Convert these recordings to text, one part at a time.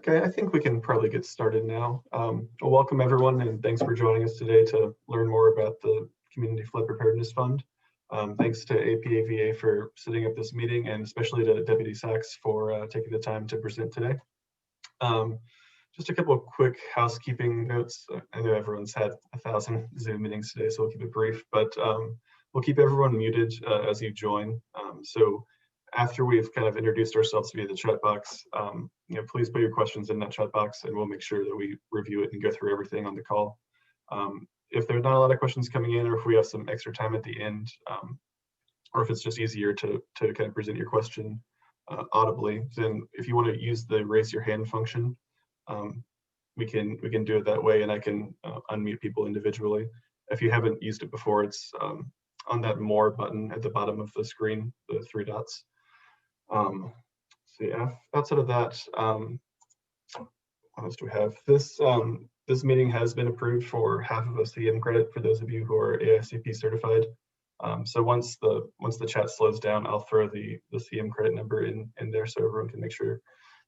Okay, I think we can probably get started now. Well, welcome everyone, and thanks for joining us today to learn more about the Community Flood Preparedness Fund. Thanks to APAVA for setting up this meeting, and especially to Deputy Sachs for taking the time to present today. Just a couple of quick housekeeping notes. I know everyone's had 1,000 Zoom meetings today, so we'll keep it brief, but we'll keep everyone muted as you join. So after we've kind of introduced ourselves via the chat box, please put your questions in that chat box and we'll make sure that we review it and go through everything on the call. If there's not a lot of questions coming in, or if we have some extra time at the end, or if it's just easier to kind of present your question audibly, then if you want to use the raise your hand function, we can do it that way, and I can unmute people individually. If you haven't used it before, it's on that more button at the bottom of the screen, the 3 dots. So yeah, outside of that, what else do we have? This meeting has been approved for half of a CM credit for those of you who are AICP certified. So once the chat slows down, I'll throw the CM credit number in there so everyone can make sure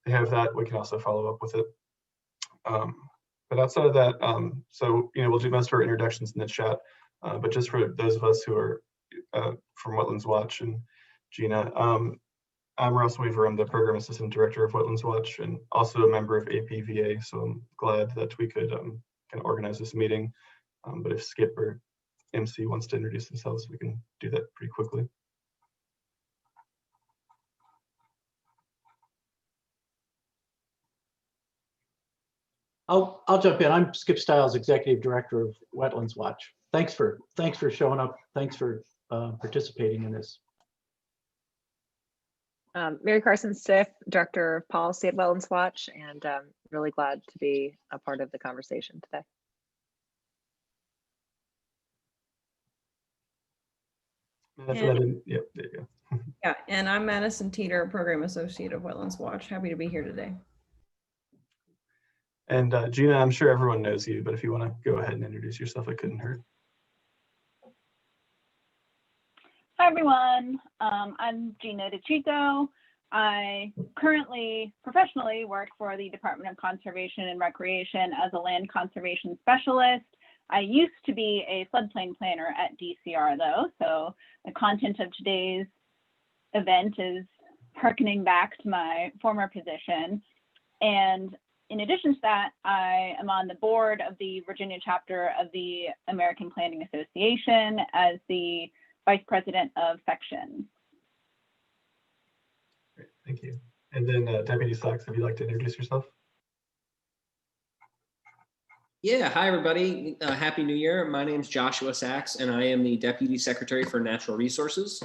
they have that. We can also follow up with it. But outside of that, so we'll do most of our introductions in the chat. But just for those of us who are from Wetlands Watch and Gina, I'm Ross Weaver. I'm the Program Assistant Director of Wetlands Watch and also a member of APVA. So I'm glad that we could kind of organize this meeting. But if Skip or MC wants to introduce themselves, we can do that pretty quickly. I'll jump in. I'm Skip Stiles, Executive Director of Wetlands Watch. Thanks for showing up. Thanks for participating in this. Mary Carson Stiff, Director of Policy at Wetlands Watch, and really glad to be a part of the conversation today. And, yeah, there you go. Yeah, and I'm Madison Teeter, Program Associate of Wetlands Watch. Happy to be here today. And Gina, I'm sure everyone knows you, but if you want to go ahead and introduce yourself, it couldn't hurt. Hi, everyone. I'm Gina DeChico. I currently professionally work for the Department of Conservation and Recreation as a land conservation specialist. I used to be a floodplain planner at DCR, though, so the content of today's event is hearkening back to my former position. And in addition to that, I am on the board of the Virginia chapter of the American Planning Association as the Vice President of Section. Great, thank you. And then Deputy Sachs, if you'd like to introduce yourself. Yeah, hi everybody. Happy New Year. My name is Joshua Sachs, and I am the Deputy Secretary for Natural Resources.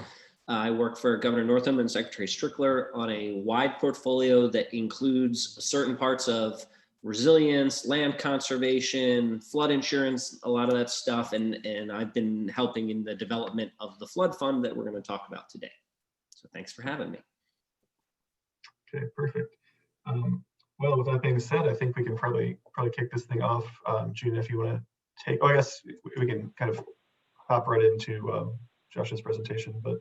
I work for Governor Northam and Secretary Strickler on a wide portfolio that includes certain parts of resilience, land conservation, flood insurance, a lot of that stuff. And I've been helping in the development of the flood fund that we're going to talk about today. So thanks for having me. Okay, perfect. Well, with that being said, I think we can probably kick this thing off. Gina, if you want to take, I guess we can kind of hop right into Josh's presentation, but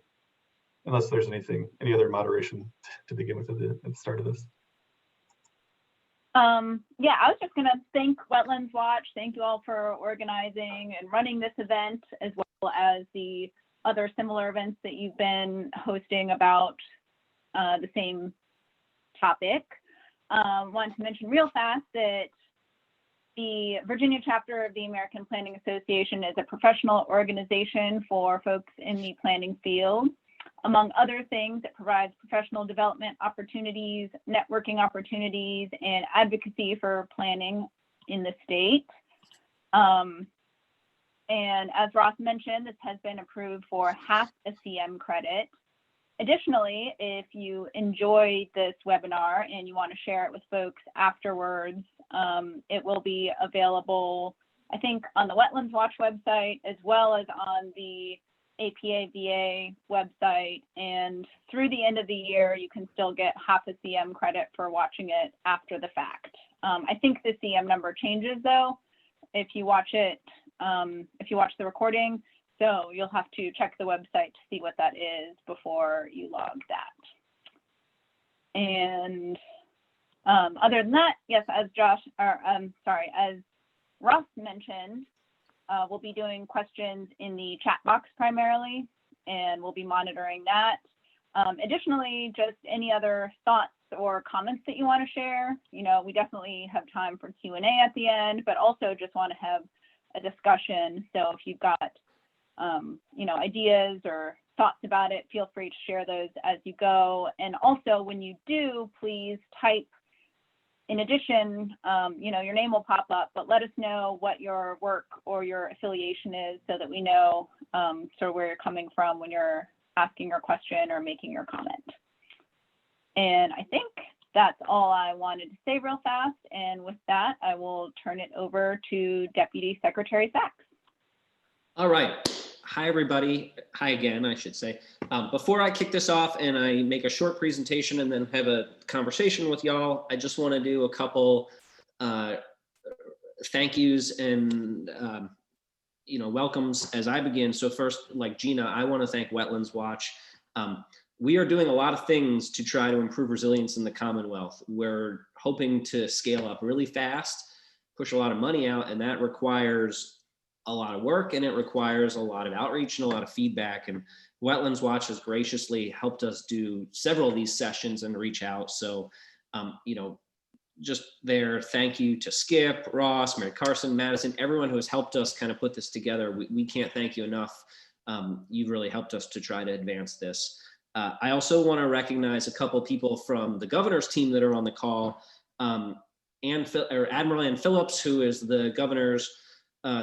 unless there's any other moderation to begin with at the start of this. Yeah, I was just going to thank Wetlands Watch. Thank you all for organizing and running this event, as well as the other similar events that you've been hosting about the same topic. Want to mention real fast that the Virginia chapter of the American Planning Association is a professional organization for folks in the planning field. Among other things, it provides professional development opportunities, networking opportunities, and advocacy for planning in the state. And as Ross mentioned, this has been approved for half a CM credit. Additionally, if you enjoyed this webinar and you want to share it with folks afterwards, it will be available, I think, on the Wetlands Watch website, as well as on the APAVA website. And through the end of the year, you can still get half a CM credit for watching it after the fact. I think the CM number changes, though, if you watch it, if you watch the recording. So you'll have to check the website to see what that is before you log that. And Other than that, yes, as as Ross mentioned, we'll be doing questions in the chat box primarily, and we'll be monitoring that. Additionally, just any other thoughts or comments that you want to share. We definitely have time for Q&A at the end, but also just want to have a discussion. So if you've got, ideas or thoughts about it, feel free to share those as you go. And also when you do, please type, in addition, your name will pop up, but let us know what your work or your affiliation is so that we know sort of where you're coming from when you're asking your question or making your comment. And I think that's all I wanted to say real fast. And with that, I will turn it over to Deputy Secretary Sachs. All right. Hi, everybody. Hi again, I should say. Before I kick this off and I make a short presentation and then have a conversation with y'all, I just want to do a couple thank yous and welcomes as I begin. So first, like Gina, I want to thank Wetlands Watch. We are doing a lot of things to try to improve resilience in the Commonwealth. We're hoping to scale up really fast, push a lot of money out, and that requires a lot of work, and it requires a lot of outreach and a lot of feedback. And Wetlands Watch has graciously helped us do several of these sessions and reach out. So, just there, thank you to Skip, Ross, Mary Carson, Madison, everyone who has helped us kind of put this together. We can't thank you enough. You've really helped us to try to advance this. I also want to recognize a couple people from the governor's team that are on the call. Admiral Ann Phillips, who is the governor's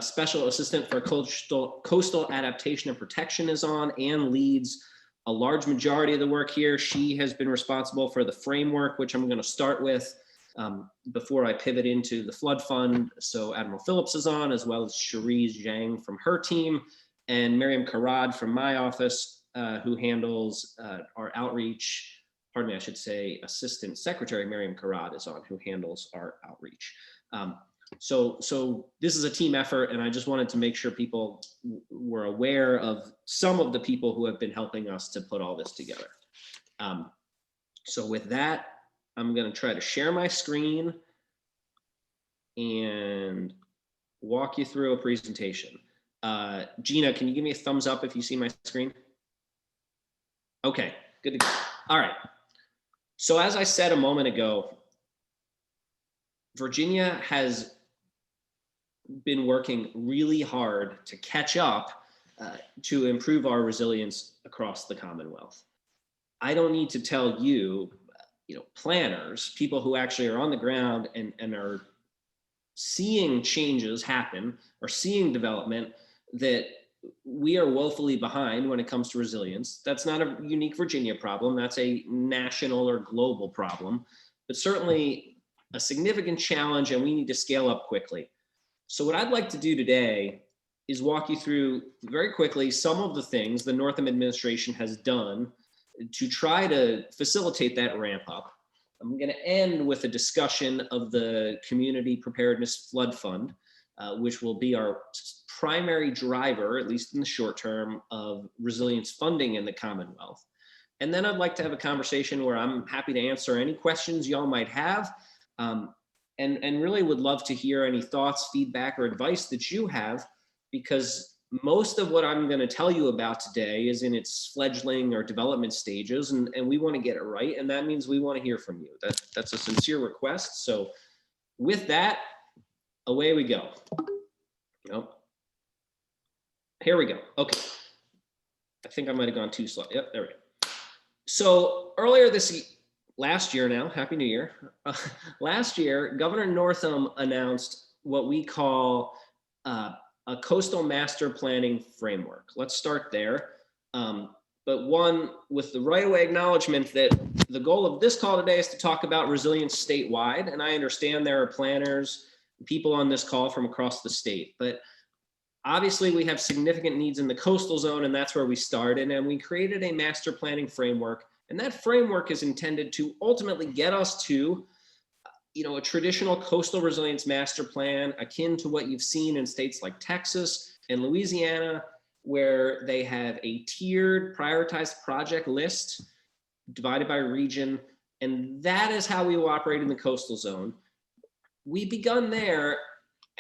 Special Assistant for Coastal Adaptation and Protection, is on and leads a large majority of the work here. She has been responsible for the framework, which I'm going to start with before I pivot into the flood fund. So Admiral Phillips is on, as well as Cherise Zhang from her team, and Miriam Karad from my office, who handles our outreach. Pardon me, I should say Assistant Secretary Miriam Karad is on, who handles our outreach. So this is a team effort, and I just wanted to make sure people were aware of some of the people who have been helping us to put all this together. So with that, I'm going to try to share my screen and walk you through a presentation. Gina, can you give me a thumbs up if you see my screen? Okay, good to go. All right. So as I said a moment ago, Virginia has been working really hard to catch up to improve our resilience across the Commonwealth. I don't need to tell you, planners, people who actually are on the ground and are seeing changes happen or seeing development, that we are woefully behind when it comes to resilience. That's not a unique Virginia problem. That's a national or global problem, but certainly a significant challenge, and we need to scale up quickly. So what I'd like to do today is walk you through very quickly some of the things the Northam Administration has done to try to facilitate that ramp up. I'm going to end with a discussion of the Community Preparedness Flood Fund, which will be our primary driver, at least in the short term, of resilience funding in the Commonwealth. And then I'd like to have a conversation where I'm happy to answer any questions y'all might have, and really would love to hear any thoughts, feedback, or advice that you have, because most of what I'm going to tell you about today is in its fledgling or development stages, and we want to get it right, and that means we want to hear from you. That's a sincere request. So with that, away we go. Here we go. Okay. I think I might have gone too slow. Yep, there we go. So earlier last year now, Happy New Year. Last year, Governor Northam announced what we call a coastal master planning framework. Let's start there. But one with the right-of-way acknowledgement that the goal of this call today is to talk about resilience statewide. And I understand there are planners, people on this call from across the state, but obviously we have significant needs in the coastal zone, and that's where we started. And we created a master planning framework, and that framework is intended to ultimately get us to a traditional coastal resilience master plan akin to what you've seen in states like Texas and Louisiana, where they have a tiered prioritized project list divided by region And that is how we will operate in the coastal zone. We've begun there,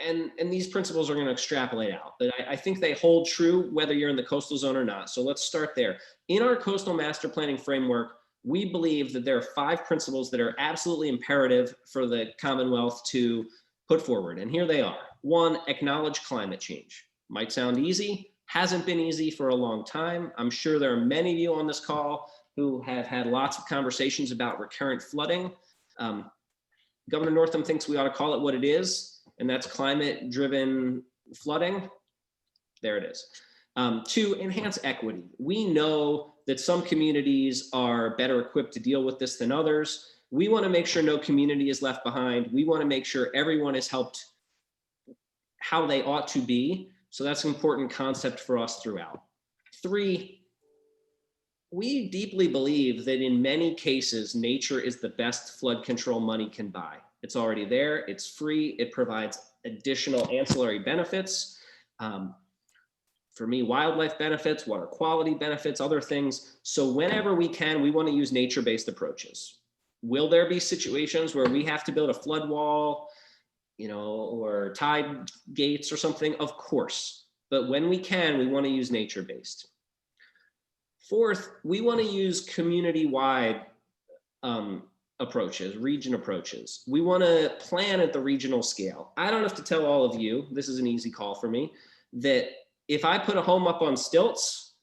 and these principles are going to extrapolate out. But I think they hold true whether you're in the coastal zone or not. So let's start there. In our coastal master planning framework, we believe that there are 5 principles that are absolutely imperative for the Commonwealth to put forward. And here they are. 1, acknowledge climate change. Might sound easy, hasn't been easy for a long time. I'm sure there are many of you on this call who have had lots of conversations about recurrent flooding. Governor Northam thinks we ought to call it what it is, and that's climate-driven flooding. There it is. 2, enhance equity. We know that some communities are better equipped to deal with this than others. We want to make sure no community is left behind. We want to make sure everyone is helped how they ought to be. So that's an important concept for us throughout. 3, we deeply believe that in many cases, nature is the best flood control money can buy. It's already there, it's free, it provides additional ancillary benefits. For me, wildlife benefits, water quality benefits, other things. So whenever we can, we want to use nature-based approaches. Will there be situations where we have to build a flood wall, or tide gates or something? Of course. But when we can, we want to use nature-based. 4th, we want to use community-wide approaches, region approaches. We want to plan at the regional scale. I don't have to tell all of you, this is an easy call for me, that if I put a home up on stilts,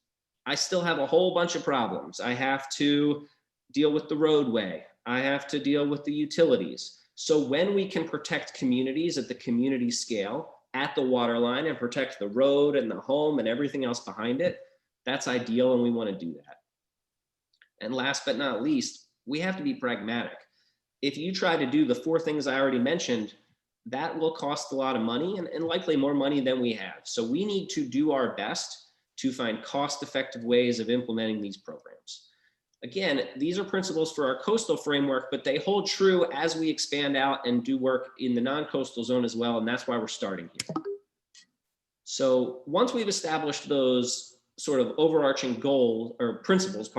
I still have a whole bunch of problems. I have to deal with the roadway. I have to deal with the utilities. So when we can protect communities at the community scale, at the water line, and protect the road and the home and everything else behind it, that's ideal, and we want to do that. And last but not least, we have to be pragmatic. If you try to do the 4 things I already mentioned, that will cost a lot of money and likely more money than we have. So we need to do our best to find cost-effective ways of implementing these programs. Again, these are principles for our coastal framework, but they hold true as we expand out and do work in the non-coastal zone as well, and that's why we're starting here. So once we've established those sort of overarching goals or principles,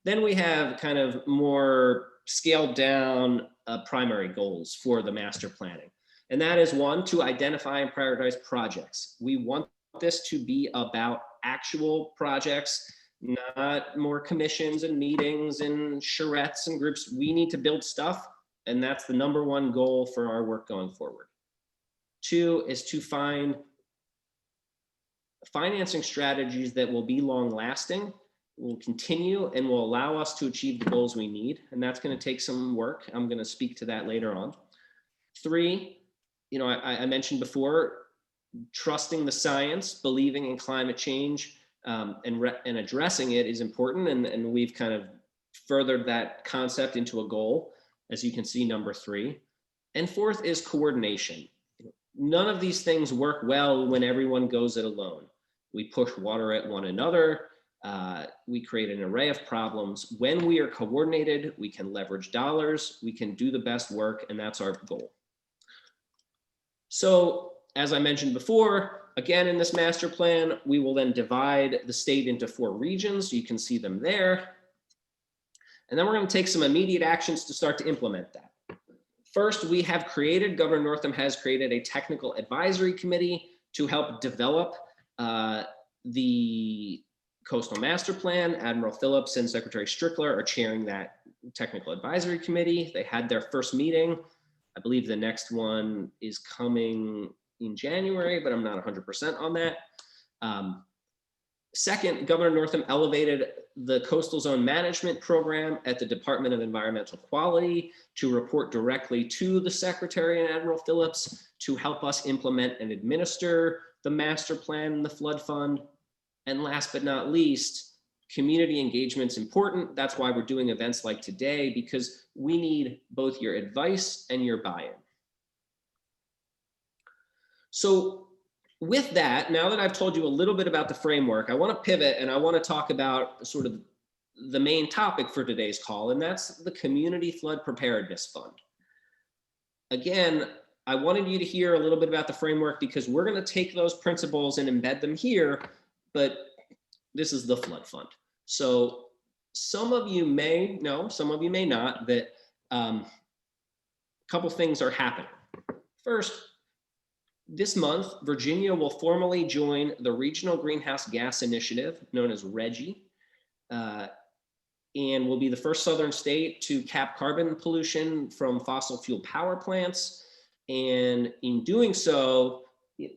then we have kind of more scaled down primary goals for the master planning. And that is 1, to identify and prioritize projects. We want this to be about actual projects, not more commissions and meetings and charrettes and groups. We need to build stuff, and that's the #1 goal for our work going forward. 2 is to find financing strategies that will be long lasting, will continue, and will allow us to achieve the goals we need. And that's going to take some work. I'm going to speak to that later on. 3, I mentioned before, trusting the science, believing in climate change, and addressing it is important. And we've kind of furthered that concept into a goal, as you can see, #3. And 4th is coordination. None of these things work well when everyone goes it alone. We push water at one another. We create an array of problems. When we are coordinated, we can leverage dollars, we can do the best work, and that's our goal. So, as I mentioned before, again, in this master plan, we will then divide the state into 4 regions. You can see them there. And then we're going to take some immediate actions to start to implement that. First, Governor Northam has created a technical advisory committee to help develop the coastal master plan. Admiral Phillips and Secretary Strickler are chairing that technical advisory committee. They had their first meeting. I believe the next one is coming in January, but I'm not 100% on that. Second, Governor Northam elevated the Coastal Zone Management Program at the Department of Environmental Quality to report directly to the Secretary and Admiral Phillips to help us implement and administer the master plan and the flood fund. And last but not least, community engagement's important. That's why we're doing events like today, because we need both your advice and your buy-in. So with that, now that I've told you a little bit about the framework, I want to pivot and I want to talk about sort of the main topic for today's call, and that's the Community Flood Preparedness Fund. Again, I wanted you to hear a little bit about the framework because we're going to take those principles and embed them here, but this is the flood fund. So some of you may know, some of you may not, that a couple things are happening. First, this month, Virginia will formally join the Regional Greenhouse Gas Initiative, known as RGGI, and will be the first southern state to cap carbon pollution from fossil fuel power plants. And in doing so,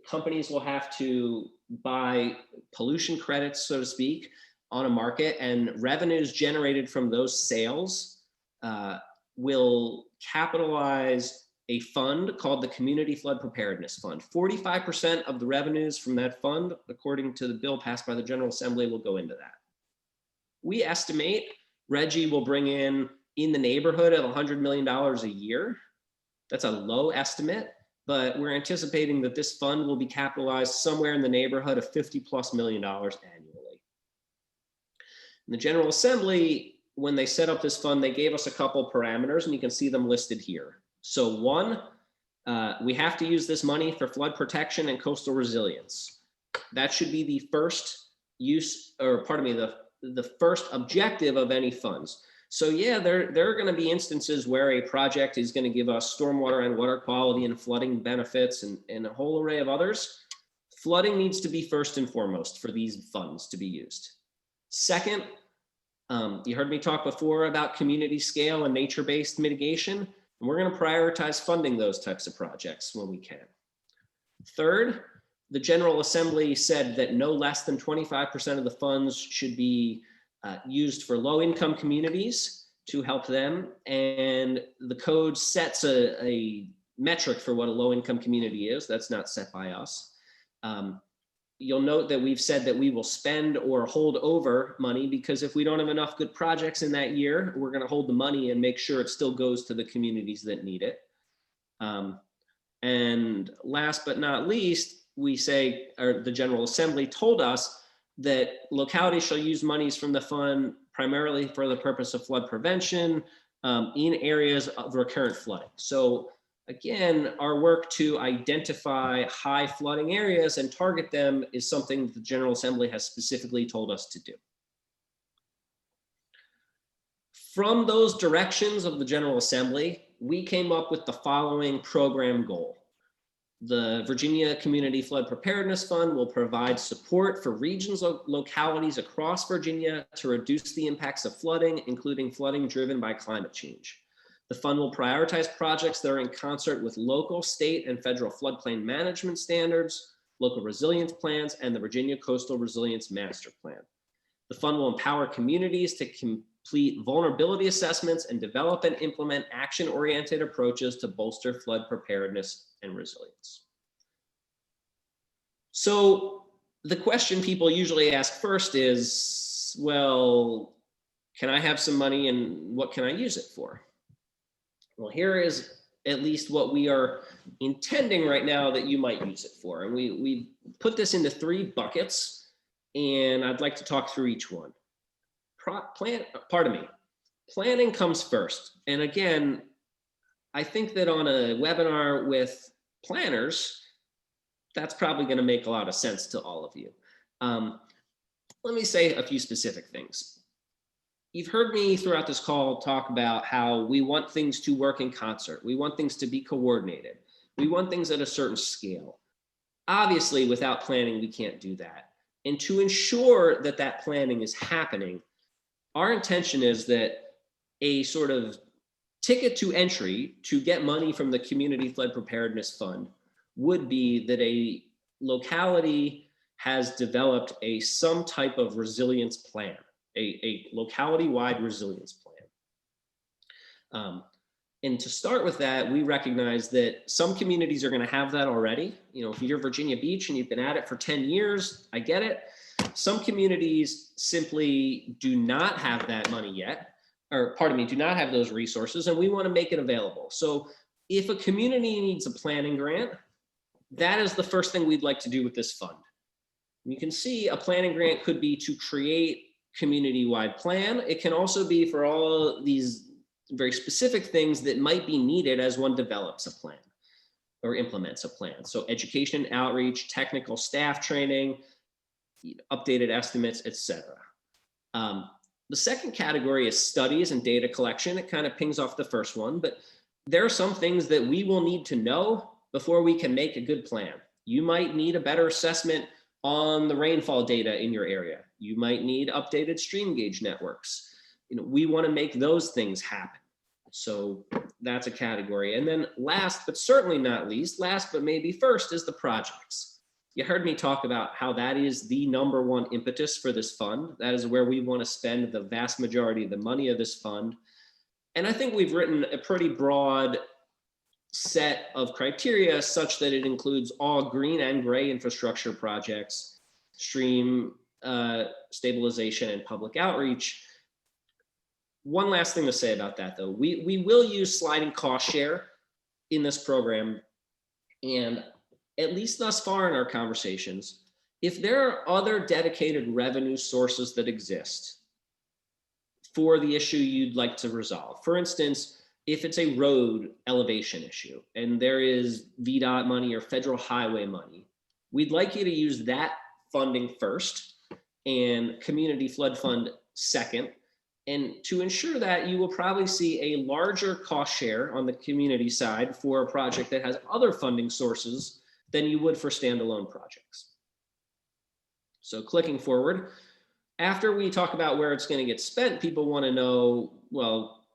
companies will have to buy pollution credits, so to speak, on a market, and revenues generated from those sales will capitalize a fund called the Community Flood Preparedness Fund. 45% of the revenues from that fund, according to the bill passed by the General Assembly, will go into that. We estimate RGGI will bring in the neighborhood of $100 million a year. That's a low estimate, but we're anticipating that this fund will be capitalized somewhere in the neighborhood of $50+ million annually. In the General Assembly, when they set up this fund, they gave us a couple parameters, and you can see them listed here. So one, we have to use this money for flood protection and coastal resilience. That should be the first use, or pardon me, the first objective of any funds. So yeah, there are going to be instances where a project is going to give us stormwater and water quality and flooding benefits and a whole array of others. Flooding needs to be first and foremost for these funds to be used. Second, you heard me talk before about community scale and nature-based mitigation, and we're going to prioritize funding those types of projects when we can. Third, the General Assembly said that no less than 25% of the funds should be used for low-income communities to help them, and the code sets a metric for what a low-income community is. That's not set by us. You'll note that we've said that we will spend or hold over money, because if we don't have enough good projects in that year, we're going to hold the money and make sure it still goes to the communities that need it. And last but not least, we say, or the General Assembly told us, that localities shall use monies from the fund primarily for the purpose of flood prevention in areas of recurrent flooding. So again, our work to identify high flooding areas and target them is something that the General Assembly has specifically told us to do. From those directions of the General Assembly, we came up with the following program goal. The Virginia Community Flood Preparedness Fund will provide support for regions of localities across Virginia to reduce the impacts of flooding, including flooding driven by climate change. The fund will prioritize projects that are in concert with local, state, and federal floodplain management standards, local resilience plans, and the Virginia Coastal Resilience Master Plan. The fund will empower communities to complete vulnerability assessments and develop and implement action-oriented approaches to bolster flood preparedness and resilience. So the question people usually ask first is, well, can I have some money and what can I use it for? Well, here is at least what we are intending right now that you might use it for. And we put this into 3 buckets, and I'd like to talk through each one. Planning comes first. And again, I think that on a webinar with planners, that's probably going to make a lot of sense to all of you. Let me say a few specific things. You've heard me throughout this call talk about how we want things to work in concert. We want things to be coordinated. We want things at a certain scale. Obviously, without planning, we can't do that. And to ensure that that planning is happening, our intention is that a sort of ticket to entry to get money from the Community Flood Preparedness Fund would be that a locality has developed some type of resilience plan, a locality-wide resilience plan. And to start with that, we recognize that some communities are going to have that already. You know, if you're Virginia Beach and you've been at it for 10 years, I get it. Some communities simply do not have that money yet, or pardon me, do not have those resources, and we want to make it available. So if a community needs a planning grant, that is the first thing we'd like to do with this fund. You can see a planning grant could be to create community-wide plan. It can also be for all these very specific things that might be needed as one develops a plan or implements a plan. So education and outreach, technical staff training, updated estimates, etc. The second category is studies and data collection. It kind of pings off the first one, but there are some things that we will need to know before we can make a good plan. You might need a better assessment on the rainfall data in your area. You might need updated stream gauge networks. We want to make those things happen. So that's a category. And then last, but certainly not least, last but maybe first, is the projects. You heard me talk about how that is the #1 impetus for this fund. That is where we want to spend the vast majority of the money of this fund. And I think we've written a pretty broad set of criteria such that it includes all green and gray infrastructure projects, stream stabilization, and public outreach. One last thing to say about that, though. We will use sliding cost share in this program. And at least thus far in our conversations, if there are other dedicated revenue sources that exist for the issue you'd like to resolve, for instance, if it's a road elevation issue and there is VDOT money or federal highway money, we'd like you to use that funding first and Community Flood Fund second. And to ensure that, you will probably see a larger cost share on the community side for a project that has other funding sources than you would for standalone projects. So clicking forward, after we talk about where it's going to get spent, people want to know, well,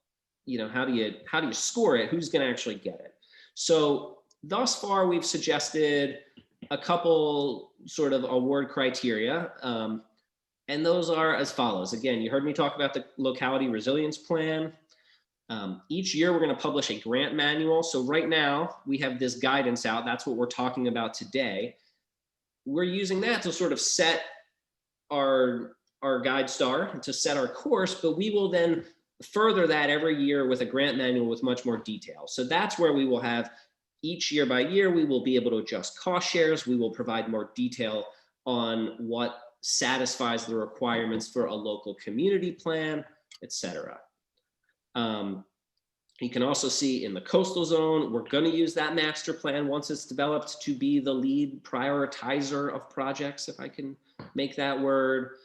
how do you score it? Who's going to actually get it? So thus far, we've suggested a couple sort of award criteria. And those are as follows. Again, you heard me talk about the locality resilience plan. Each year, we're going to publish a grant manual. So right now, we have this guidance out. That's what we're talking about today. We're using that to sort of set our guide star, to set our course, but we will then further that every year with a grant manual with much more detail. So that's where we will have each year by year, we will be able to adjust cost shares. We will provide more detail on what satisfies the requirements for a local community plan, etc. You can also see in the coastal zone, we're going to use that master plan once it's developed to be the lead prioritizer of projects, if I can make that word.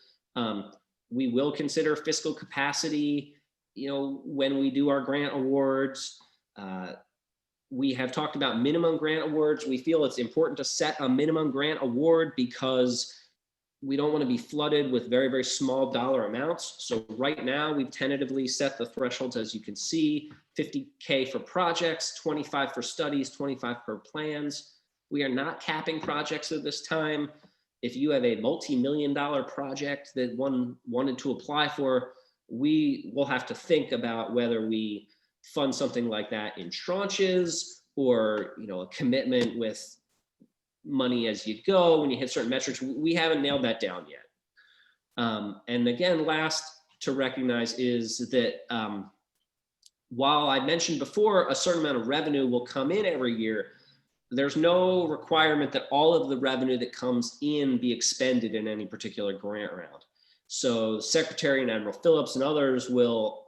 We will consider fiscal capacity, when we do our grant awards. We have talked about minimum grant awards. We feel it's important to set a minimum grant award because we don't want to be flooded with very, very small dollar amounts. So right now we've tentatively set the thresholds, as you can see, $50K for projects, 25 for studies, 25 per plans. We are not capping projects at this time. If you have a multi-million-dollar project that one wanted to apply for, we will have to think about whether we fund something like that in tranches or, a commitment with money as you go when you hit certain metrics. We haven't nailed that down yet. And again, last to recognize is that while I mentioned before a certain amount of revenue will come in every year, there's no requirement that all of the revenue that comes in be expended in any particular grant round. So Secretary and Admiral Phillips and others will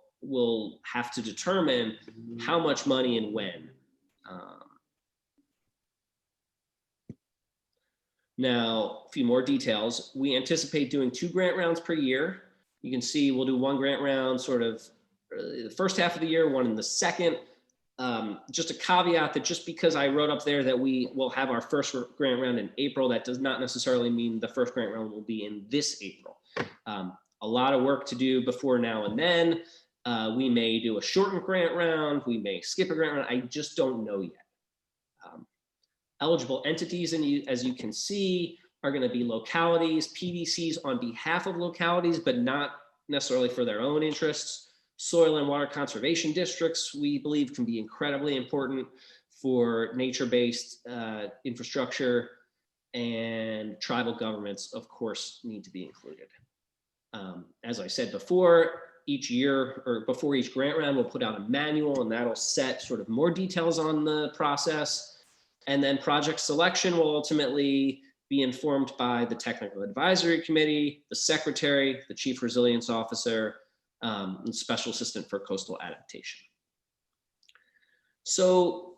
have to determine how much money and when. Now, a few more details. We anticipate doing 2 grant rounds per year. You can see we'll do 1 grant round sort of the first half of the year, 1 in the second. Just a caveat that just because I wrote up there that we will have our first grant round in April, that does not necessarily mean the first grant round will be in this April. A lot of work to do before now and then. We may do a shortened grant round. We may skip a grant round. I just don't know yet. Eligible entities, as you can see, are going to be localities, PDCs on behalf of localities, but not necessarily for their own interests. Soil and water conservation districts, we believe, can be incredibly important for nature-based infrastructure, and tribal governments, of course, need to be included. As I said before, each year or before each grant round, we'll put out a manual, and that'll set sort of more details on the process. And then project selection will ultimately be informed by the Technical Advisory Committee, the Secretary, the Chief Resilience Officer, and Special Assistant for Coastal Adaptation. So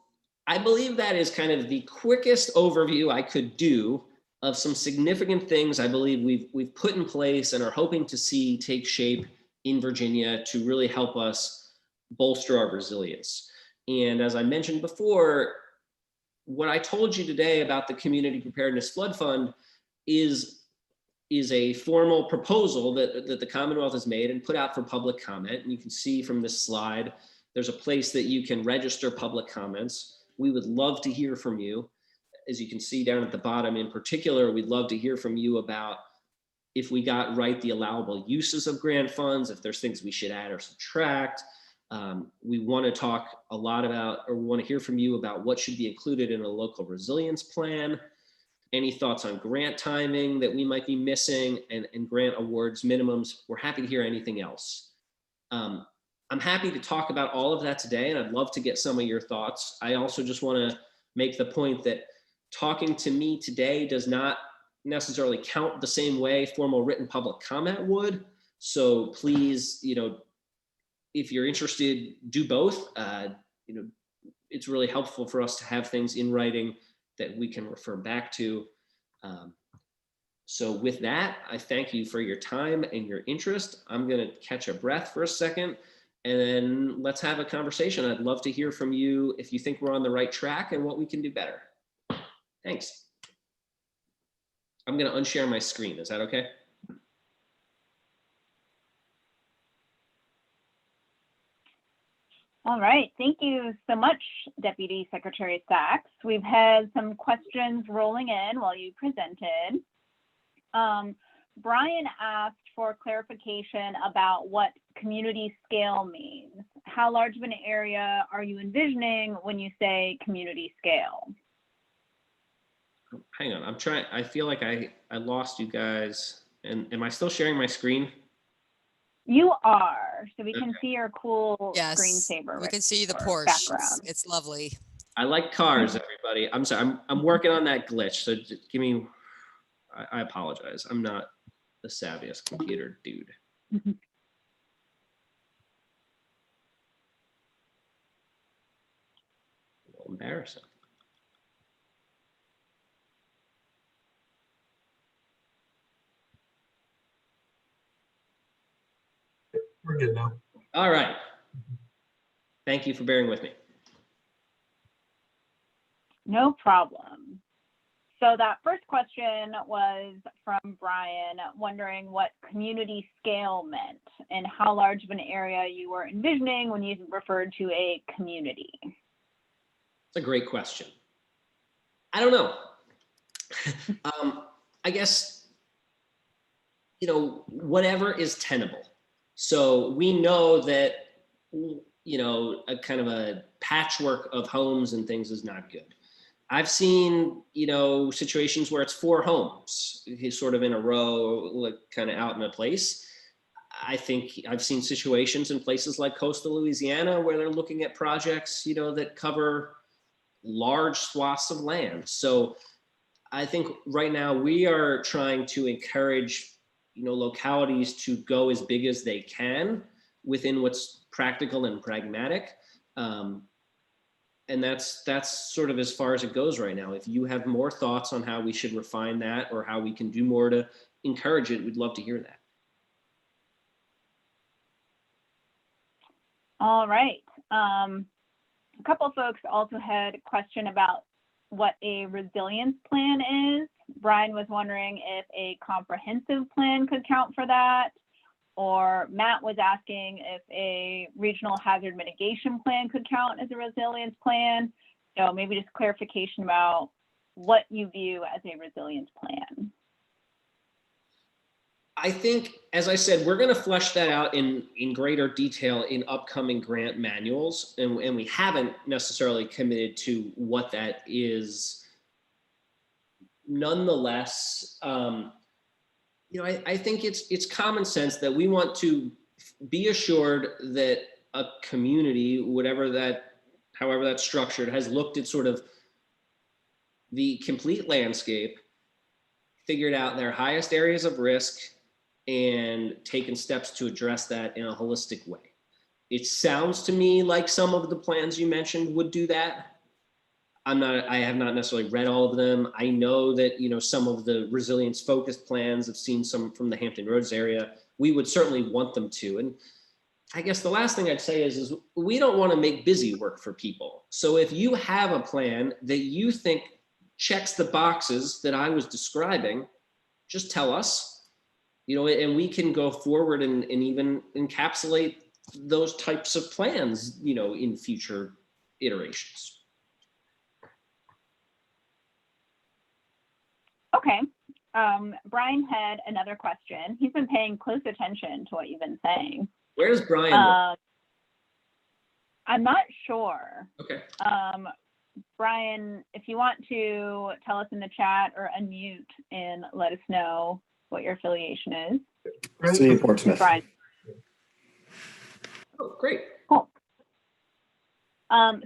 I believe that is kind of the quickest overview I could do of some significant things I believe we've put in place and are hoping to see take shape in Virginia to really help us bolster our resilience. And as I mentioned before, what I told you today about the Community Preparedness Flood Fund is a formal proposal that the Commonwealth has made and put out for public comment. And you can see from this slide, there's a place that you can register public comments. We would love to hear from you. As you can see down at the bottom in particular, we'd love to hear from you about if we got right the allowable uses of grant funds, if there's things we should add or subtract. We want to talk a lot about, or we want to hear from you about what should be included in a local resilience plan. Any thoughts on grant timing that we might be missing, and grant awards minimums. We're happy to hear anything else. I'm happy to talk about all of that today, and I'd love to get some of your thoughts. I also just want to make the point that talking to me today does not necessarily count the same way formal written public comment would. So please, if you're interested, do both. It's really helpful for us to have things in writing that we can refer back to. So with that, I thank you for your time and your interest. I'm going to catch a breath for a second, and then let's have a conversation. I'd love to hear from you if you think we're on the right track and what we can do better. Thanks. I'm going to unshare my screen. Is that okay? All right, thank you so much, Deputy Secretary Sachs. We've had some questions rolling in while you presented. Brian asked for clarification about what community scale means. How large of an area are you envisioning when you say community scale? Hang on, I feel like I lost you guys. And am I still sharing my screen? You are, so we can see your cool screensaver. We can see the Porsche. Background. It's lovely. I like cars, everybody. I'm sorry, I'm working on that glitch. So just give me, I apologize. I'm not the savviest computer dude. A little embarrassing. We're good now. All right. Thank you for bearing with me. No problem. So that first question was from Brian, wondering what community scale meant and how large of an area you were envisioning when you referred to a community. It's a great question. I don't know. I guess, whatever is tenable. So we know that, a kind of a patchwork of homes and things is not good. I've seen, situations where it's 4 homes sort of in a row, like kind of out in a place. I think I've seen situations in places like coastal Louisiana where they're looking at projects, that cover large swaths of land. So I think right now we are trying to encourage localities to go as big as they can within what's practical and pragmatic. And that's sort of as far as it goes right now. If you have more thoughts on how we should refine that or how we can do more to encourage it, we'd love to hear that. All right. A couple of folks also had a question about what a resilience plan is. Brian was wondering if a comprehensive plan could count for that, or Matt was asking if a regional hazard mitigation plan could count as a resilience plan. So maybe just clarification about what you view as a resilience plan. I think, as I said, we're going to flesh that out in greater detail in upcoming grant manuals, and we haven't necessarily committed to what that is. Nonetheless, I think it's common sense that we want to be assured that a community, however that's structured, has looked at sort of the complete landscape, figured out their highest areas of risk, and taken steps to address that in a holistic way. It sounds to me like some of the plans you mentioned would do that. I have not necessarily read all of them. I know that, some of the resilience focused plans, I've seen some from the Hampton Roads area, we would certainly want them to. And I guess the last thing I'd say is we don't want to make busy work for people. So if you have a plan that you think checks the boxes that I was describing, just tell us, and we can go forward and even encapsulate those types of plans, in future iterations. Okay. Brian had another question. He's been paying close attention to what you've been saying. Where's Brian? I'm not sure. Okay. Brian, if you want to tell us in the chat or unmute and let us know what your affiliation is. City of Portsmouth. Brian. Oh, great. Cool.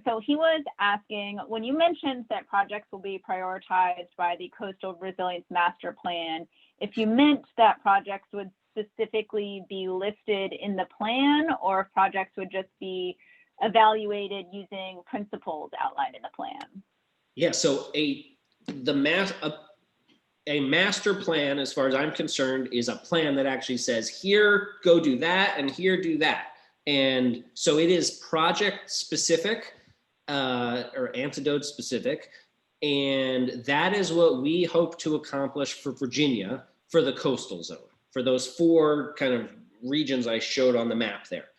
So he was asking, when you mentioned that projects will be prioritized by the Coastal Resilience Master Plan, if you meant that projects would specifically be listed in the plan, or if projects would just be evaluated using principles outlined in the plan? Yeah, so a master plan, as far as I'm concerned, is a plan that actually says, here, go do that, and here, do that. And so it is project specific or antidote specific. And that is what we hope to accomplish for Virginia for the coastal zone, for those 4 kind of regions I showed on the map there.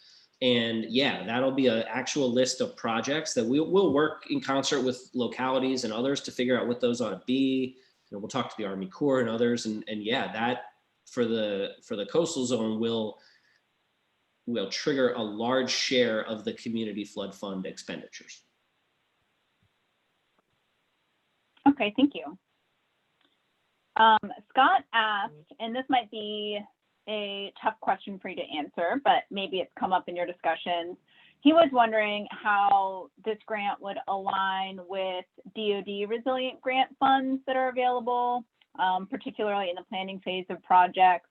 And yeah, that'll be an actual list of projects that we'll work in concert with localities and others to figure out what those ought to be. We'll talk to the Army Corps and others. And yeah, that for the coastal zone will trigger a large share of the Community Flood Fund expenditures. Okay, thank you. Scott asked, and this might be a tough question for you to answer, but maybe it's come up in your discussions. He was wondering how this grant would align with DoD resilient grant funds that are available, particularly in the planning phase of projects,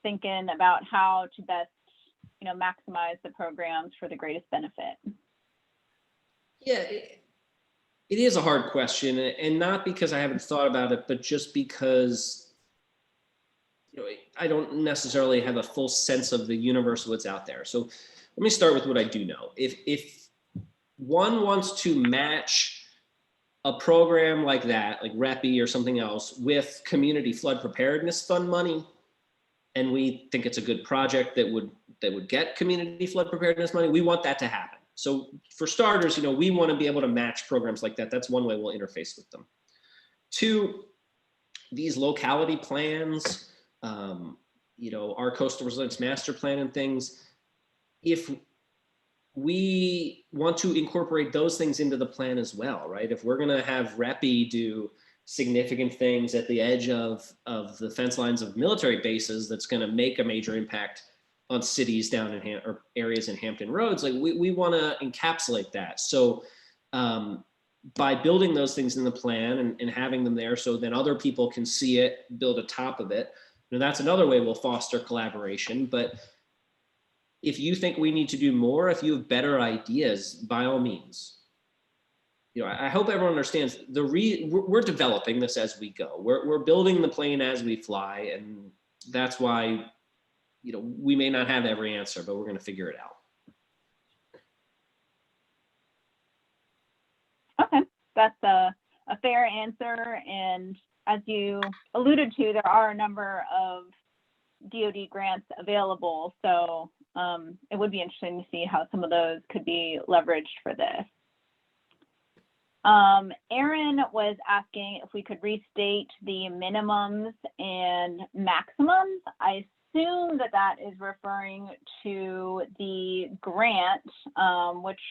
thinking about how to best maximize the programs for the greatest benefit. Yeah, it is a hard question, and not because I haven't thought about it, but just because I don't necessarily have a full sense of the universe of what's out there. So let me start with what I do know. If one wants to match a program like that, like REPI or something else, with Community Flood Preparedness Fund money, and we think it's a good project that would get Community Flood Preparedness money, we want that to happen. So for starters, we want to be able to match programs like that. That's one way we'll interface with them. 2, these locality plans, our Coastal Resilience Master Plan and things, if we want to incorporate those things into the plan as well, right? If we're going to have REPI do significant things at the edge of the fence lines of military bases that's going to make a major impact on cities down in or areas in Hampton Roads, like we want to encapsulate that. So by building those things in the plan and having them there so then other people can see it, build atop of it, that's another way we'll foster collaboration. But if you think we need to do more, if you have better ideas, by all means. I hope everyone understands we're developing this as we go. We're building the plane as we fly, and that's why we may not have every answer, but we're going to figure it out. Okay, that's a fair answer. And as you alluded to, there are a number of DoD grants available. So it would be interesting to see how some of those could be leveraged for this. Aaron was asking if we could restate the minimums and maximums. I assume that is referring to the grant, which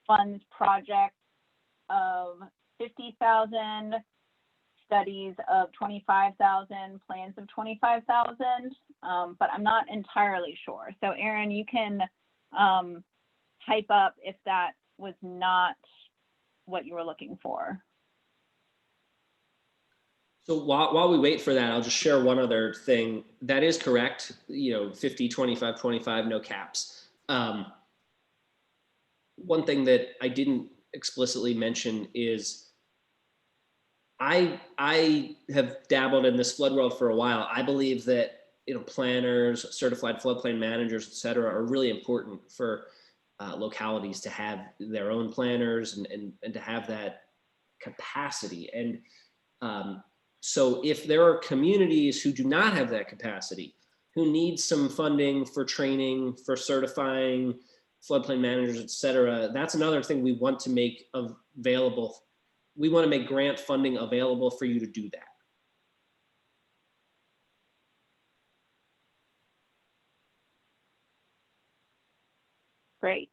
funds projects of 50,000, studies of 25,000, plans of 25,000, but I'm not entirely sure. So Aaron, you can type up if that was not what you were looking for. So while we wait for that, I'll just share one other thing. That is correct, 50, 25, 25, no caps. One thing that I didn't explicitly mention is I have dabbled in this flood world for a while. I believe that planners, certified floodplain managers, et cetera, are really important for localities to have their own planners and to have that capacity. And so if there are communities who do not have that capacity, who need some funding for training, for certifying floodplain managers, et cetera, that's another thing we want to make available. We want to make grant funding available for you to do that. Great.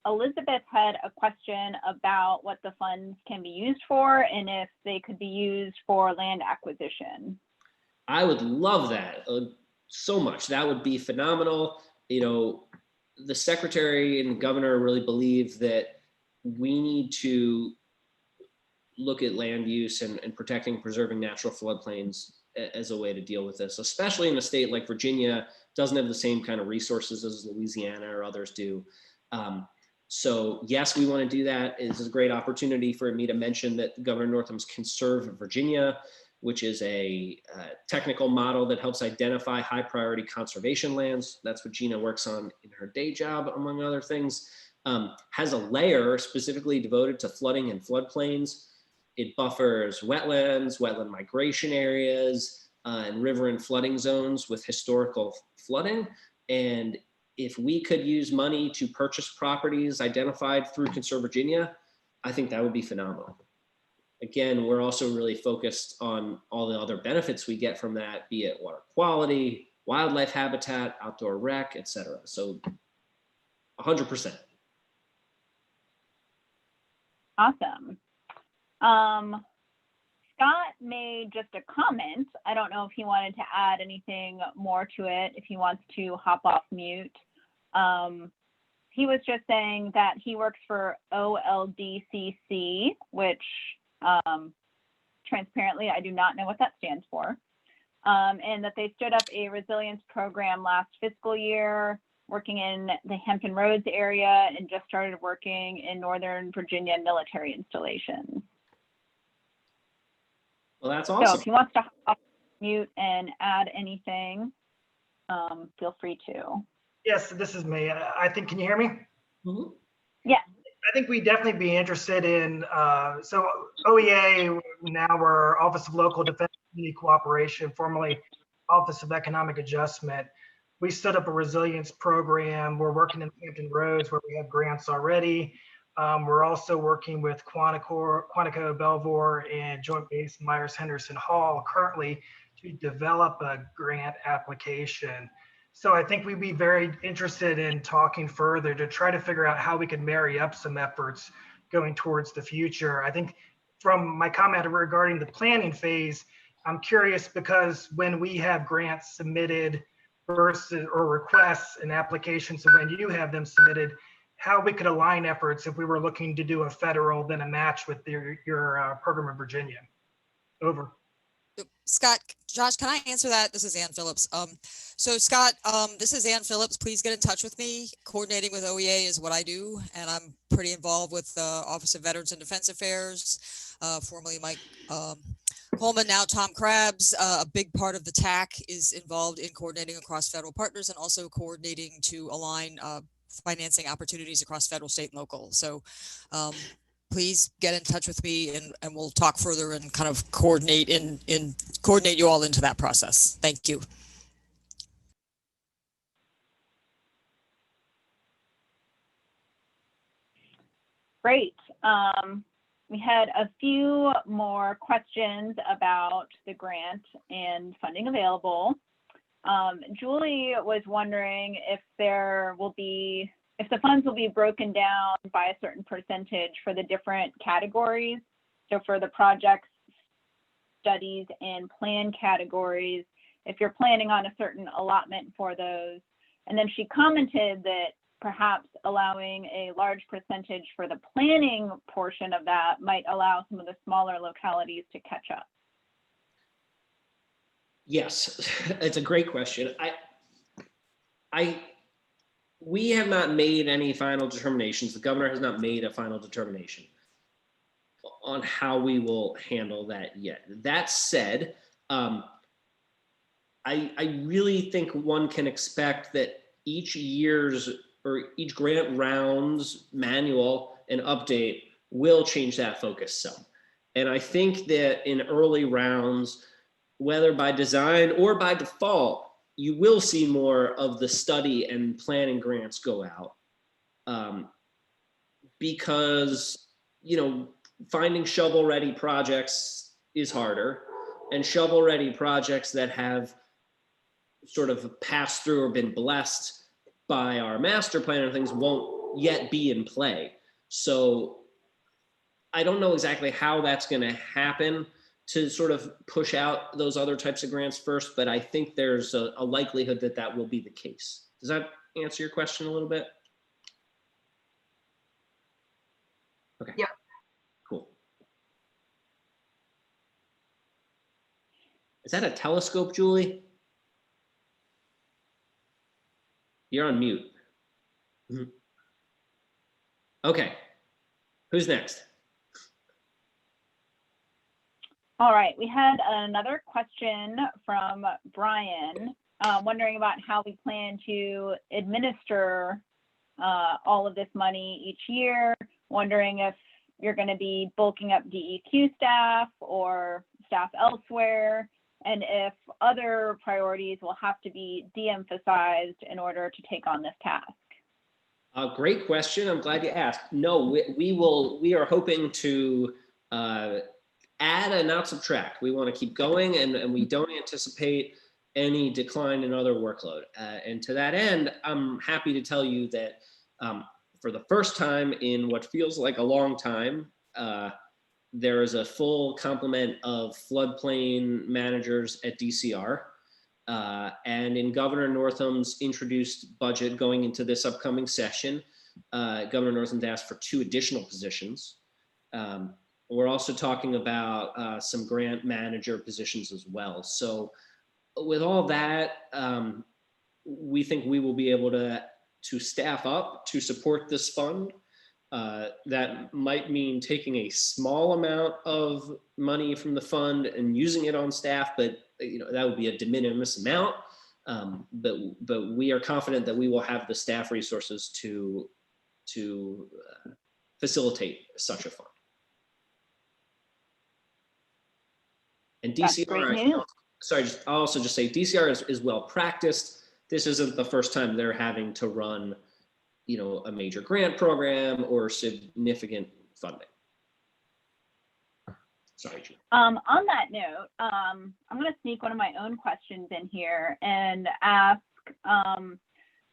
Elizabeth had a question about what the funds can be used for and if they could be used for land acquisition. I would love that so much. That would be phenomenal. The secretary and the governor really believe that we need to look at land use and protecting, preserving natural floodplains as a way to deal with this, especially in a state like Virginia, doesn't have the same kind of resources as Louisiana or others do. So yes, we want to do that. It's a great opportunity for me to mention that Governor Northam's Conserve Virginia, which is a technical model that helps identify high priority conservation lands. That's what Gina works on in her day job, among other things. Has a layer specifically devoted to flooding and floodplains. It buffers wetlands, wetland migration areas, and river and flooding zones with historical flooding. And if we could use money to purchase properties identified through Conserve Virginia, I think that would be phenomenal. Again, we're also really focused on all the other benefits we get from that, be it water quality, wildlife habitat, outdoor rec, et cetera. So 100%. Awesome. Scott made just a comment. I don't know if he wanted to add anything more to it, if he wants to hop off mute. He was just saying that he works for OLDCC, which transparently, I do not know what that stands for, and that they stood up a resilience program last fiscal year, working in the Hampton Roads area, and just started working in Northern Virginia military installations. Well, that's awesome. So if he wants to hop mute and add anything, feel free to. Yes, this is me. I think, can you hear me? Mm-hmm. Yeah. I think we'd definitely be interested in, so OEA, now we're Office of Local Defense and Community Cooperation, formerly Office of Economic Adjustment. We stood up a resilience program. We're working in Hampton Roads where we have grants already. We're also working with Quantico, Belvoir, and Joint Base Myers-Henderson Hall currently to develop a grant application. So I think we'd be very interested in talking further to try to figure out how we could marry up some efforts going towards the future. I think from my comment regarding the planning phase, I'm curious because when we have grants submitted versus or requests and applications, and when you have them submitted, how we could align efforts if we were looking to do a federal, then a match with your program in Virginia. Over. Scott, Josh, can I answer that? This is Ann Phillips. So Scott, this is Ann Phillips. Please get in touch with me. Coordinating with OEA is what I do, and I'm pretty involved with the Office of Veterans and Defense Affairs, formerly Mike Coleman, now Tom Krabs. A big part of the TAC is involved in coordinating across federal partners and also coordinating to align financing opportunities across federal, state, and local. So please get in touch with me and we'll talk further and kind of coordinate coordinate you all into that process. Thank you. Great. We had a few more questions about the grant and funding available. Julie was wondering if the funds will be broken down by a certain percentage for the different categories. So for the projects, studies, and plan categories, if you're planning on a certain allotment for those. And then she commented that perhaps allowing a large percentage for the planning portion of that might allow some of the smaller localities to catch up. Yes, it's a great question. We have not made any final determinations. The governor has not made a final determination on how we will handle that yet. That said, I really think one can expect that each year's or each grant rounds manual and update will change that focus some. And I think that in early rounds, whether by design or by default, you will see more of the study and planning grants go out. Because, you know, finding shovel-ready projects is harder, and shovel-ready projects that have sort of passed through or been blessed by our master plan and things won't yet be in play. So I don't know exactly how that's going to happen to sort of push out those other types of grants first, but I think there's a likelihood that that will be the case. Does that answer your question a little bit? Okay. Yeah. Cool. Is that a telescope, Julie? You're on mute. Mm-hmm. Okay. Who's next? All right, we had another question from Brian, wondering about how we plan to administer all of this money each year, wondering if you're going to be bulking up DEQ staff or staff elsewhere, and if other priorities will have to be de-emphasized in order to take on this task. Great question. I'm glad you asked. No, we are hoping to add and not subtract. We want to keep going, and we don't anticipate any decline in other workload. And to that end, I'm happy to tell you that for the first time in what feels like a long time, there is a full complement of floodplain managers at DCR. And in Governor Northam's introduced budget going into this upcoming session, Governor Northam's asked for 2 additional positions. We're also talking about some grant manager positions as well. So with all that, we think we will be able to staff up to support this fund. That might mean taking a small amount of money from the fund and using it on staff, but you know, that would be a de minimis amount. But we are confident that we will have the staff resources to facilitate such a fund. And DCR, I'll also just say DCR is well practiced. This isn't the first time they're having to run, you know, a major grant program or significant funding. Sorry, Julie. On that note, I'm going to sneak one of my own questions in here and ask,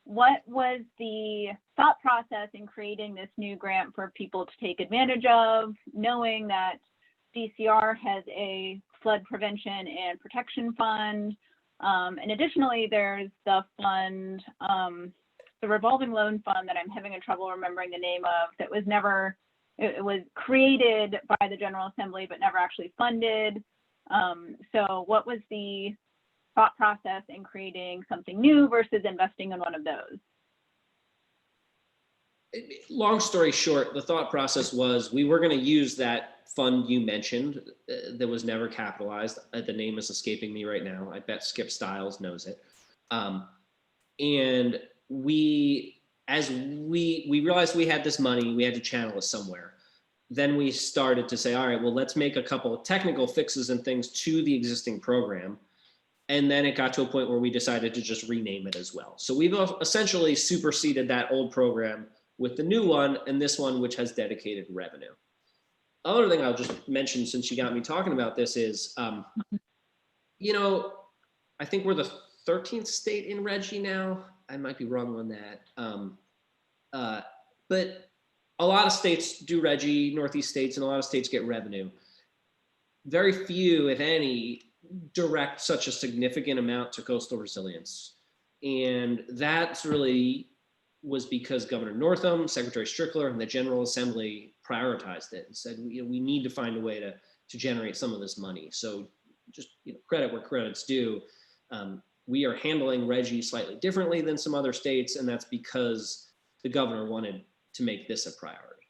what was the thought process in creating this new grant for people to take advantage of, knowing that DCR has a flood prevention and protection fund, and additionally, there's the fund, the revolving loan fund that I'm having trouble remembering the name of, that was never, it was created by the General Assembly, but never actually funded. So what was the thought process in creating something new versus investing in one of those? Long story short, the thought process was we were going to use that fund you mentioned that was never capitalized. The name is escaping me right now. I bet Skip Stiles knows it. And as we realized we had this money, we had to channel it somewhere. Then we started to say, all right, well, let's make a couple of technical fixes and things to the existing program. And then it got to a point where we decided to just rename it as well. So we've essentially superseded that old program with the new one, and this one, which has dedicated revenue. Other thing I'll just mention, since you got me talking about this, is, you know, I think we're the 13th state in RGGI now. I might be wrong on that. But a lot of states do RGGI, Northeast states, and a lot of states get revenue. Very few, if any, direct such a significant amount to coastal resilience. And that's really was because Governor Northam, Secretary Strickler, and the General Assembly prioritized it and said, we need to find a way to generate some of this money. So just credit where credit's due. We are handling RGGI slightly differently than some other states, and that's because the governor wanted to make this a priority.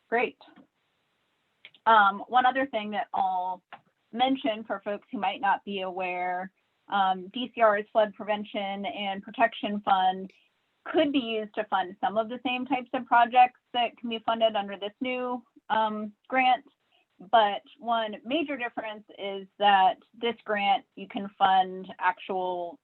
Great. One other thing that I'll mention for folks who might not be aware, DCR's Flood Prevention and Protection Fund could be used to fund some of the same types of projects that can be funded under this new grant. But one major difference is that this grant, you can fund actual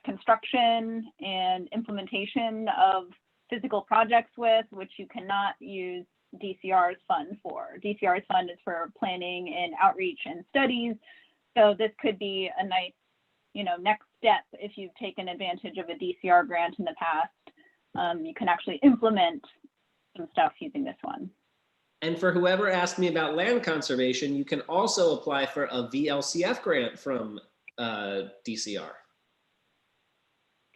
construction and implementation of physical projects with, which you cannot use DCR's fund for. DCR's fund is for planning and outreach and studies. So this could be a nice, next step if you've taken advantage of a DCR grant in the past. You can actually implement some stuff using this one. And for whoever asked me about land conservation, you can also apply for a VLCF grant from DCR.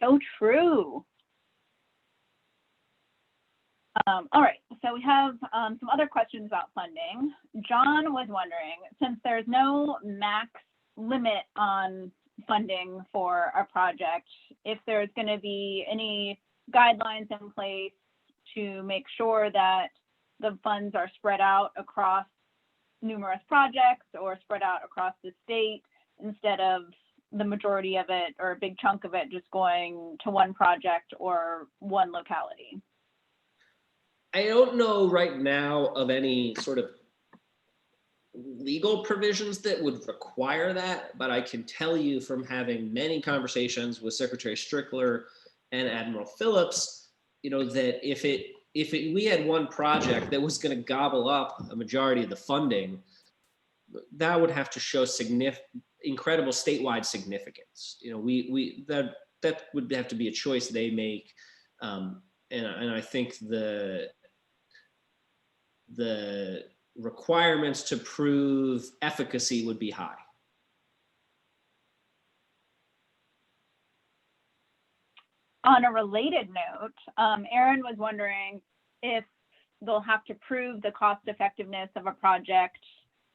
So true. All right, so we have some other questions about funding. John was wondering, since there's no max limit on funding for a project, if there's going to be any guidelines in place to make sure that the funds are spread out across numerous projects or spread out across the state instead of the majority of it or a big chunk of it just going to one project or one locality. I don't know right now of any sort of legal provisions that would require that, but I can tell you from having many conversations with Secretary Strickler and Admiral Phillips, that if we had one project that was going to gobble up a majority of the funding, that would have to show incredible statewide significance. That would have to be a choice they make, and I think the requirements to prove efficacy would be high. On a related note, Aaron was wondering if they'll have to prove the cost effectiveness of a project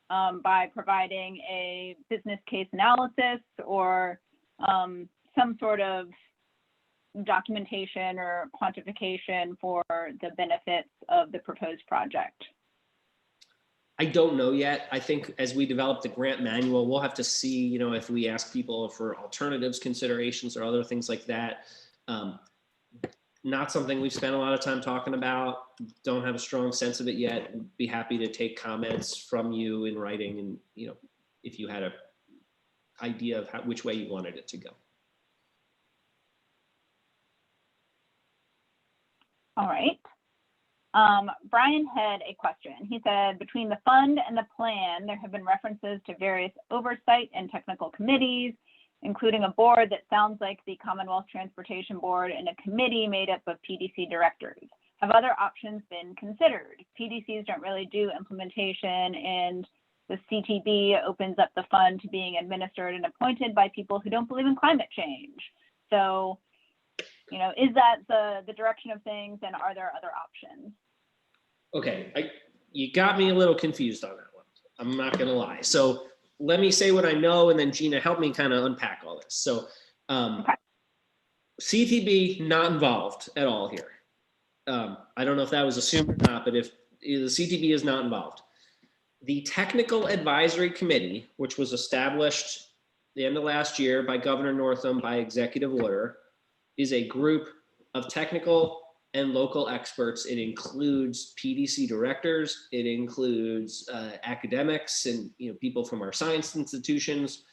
by providing a business case analysis or some sort of documentation or quantification for the benefits of the proposed project. I don't know yet. I think as we develop the grant manual, we'll have to see, if we ask people for alternatives considerations or other things like that. Not something we've spent a lot of time talking about. Don't have a strong sense of it yet. Be happy to take comments from you in writing, and if you had an idea of which way you wanted it to go. All right. Brian had a question. He said, between the fund and the plan, there have been references to various oversight and technical committees, including a board that sounds like the Commonwealth Transportation Board and a committee made up of PDC directors. Have other options been considered? PDCs don't really do implementation, and the CTB opens up the fund to being administered and appointed by people who don't believe in climate change. So, is that the direction of things, and are there other options? Okay, you got me a little confused on that one. I'm not gonna lie. So let me say what I know, and then Gina, help me kind of unpack all this. So okay. CTB not involved at all here. I don't know if that was assumed or not, but if the CTB is not involved. The Technical Advisory Committee, which was established the end of last year by Governor Northam by executive order, is a group of technical and local experts. It includes PDC directors. It includes academics and people from our science institutions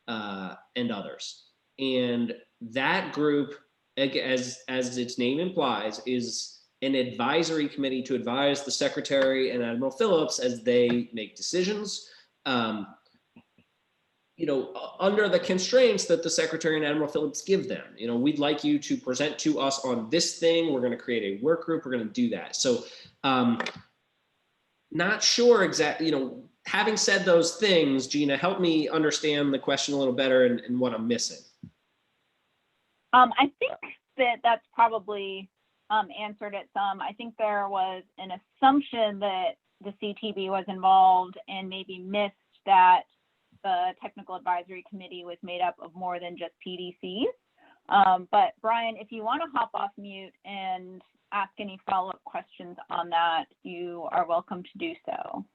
and others. And that group, as its name implies, is an advisory committee to advise the Secretary and Admiral Phillips as they make decisions. Under the constraints that the Secretary and Admiral Phillips give them. We'd like you to present to us on this thing. We're going to create a work group. We're going to do that. So not sure exactly, having said those things, Gina, help me understand the question a little better and what I'm missing. I think that's probably answered it some. I think there was an assumption that the CTB was involved and maybe missed that the Technical Advisory Committee was made up of more than just PDCs. But Brian, if you want to hop off mute and ask any follow-up questions on that, you are welcome to do so.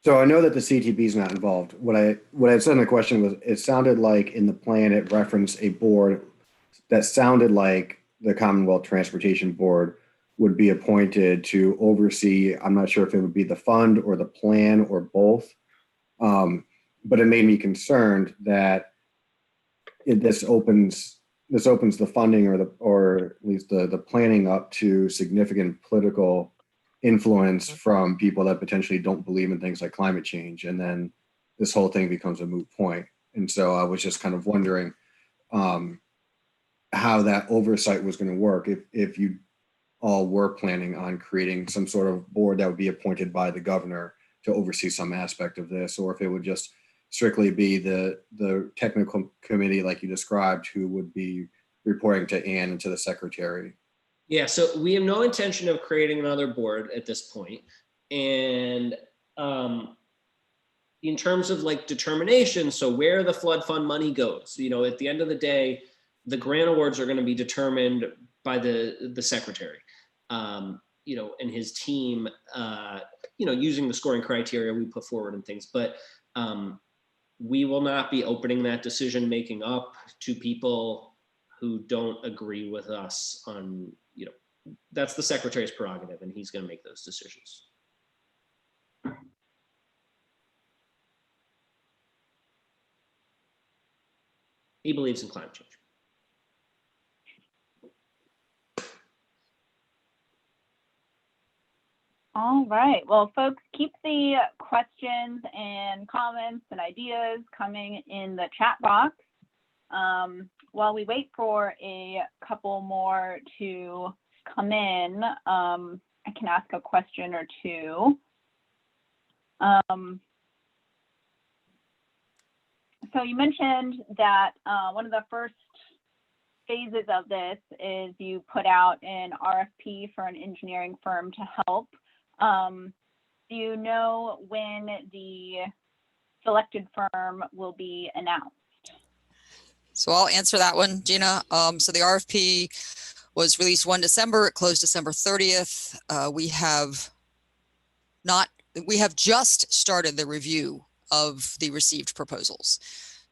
So I know that the CTB is not involved. What I said in the question was, it sounded like in the plan it referenced a board that sounded like the Commonwealth Transportation Board would be appointed to oversee. I'm not sure if it would be the fund or the plan or both, but it made me concerned that this opens the funding or at least the planning up to significant political influence from people that potentially don't believe in things like climate change, and then this whole thing becomes a moot point. And so I was just kind of wondering how that oversight was going to work if you all were planning on creating some sort of board that would be appointed by the governor to oversee some aspect of this, or if it would just strictly be the technical committee like you described, who would be reporting to Ann and to the secretary. Yeah, so we have no intention of creating another board at this point. And in terms of like determination, so where the flood fund money goes, you know, at the end of the day, the grant awards are going to be determined by the secretary, you know, and his team, you know, using the scoring criteria we put forward and things. But we will not be opening that decision making up to people who don't agree with us on, you know, that's the secretary's prerogative, and he's going to make those decisions. He believes in climate change. All right. Well, folks, keep the questions and comments and ideas coming in the chat box. While we wait for a couple more to come in, I can ask a question or two. So you mentioned that one of the first phases of this is you put out an RFP for an engineering firm to help. Do you know when the selected firm will be announced? So I'll answer that one, Gina. So the RFP was released 1 December. It closed December 30th. We have just started the review of the received proposals.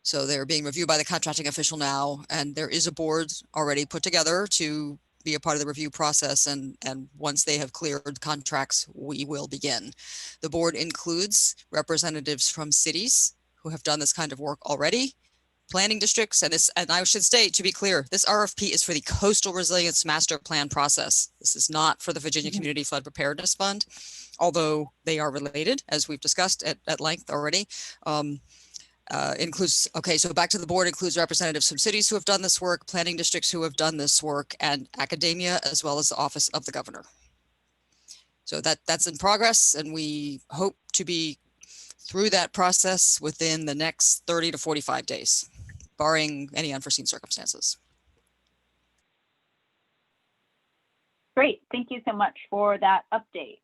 So they're being reviewed by the contracting official now, and there is a board already put together to be a part of the review process. And once they have cleared contracts, we will begin. The board includes representatives from cities who have done this kind of work already, planning districts, and I should state, to be clear, this RFP is for the Coastal Resilience Master Plan process. This is not for the Virginia Community Flood Preparedness Fund, although they are related, as we've discussed at length already. So back to the board, includes representatives from cities who have done this work, planning districts who have done this work, and academia, as well as the Office of the Governor. So that's in progress, and we hope to be through that process within the next 30 to 45 days, barring any unforeseen circumstances. Great, thank you so much for that update.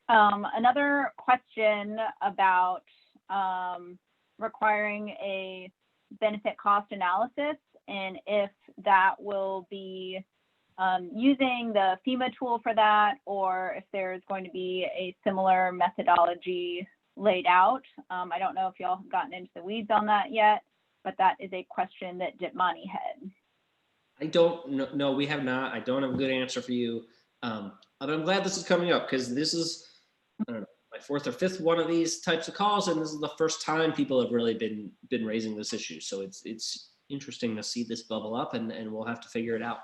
Another question about requiring a benefit cost analysis, and if that will be using the FEMA tool for that, or if there's going to be a similar methodology laid out. I don't know if y'all have gotten into the weeds on that yet, but that is a question that Dipmani had. I don't know. No, we have not. I don't have a good answer for you. But I'm glad this is coming up, because this is, I don't know, my fourth or fifth one of these types of calls, and this is the first time people have really been raising this issue. So it's interesting to see this bubble up, and we'll have to figure it out.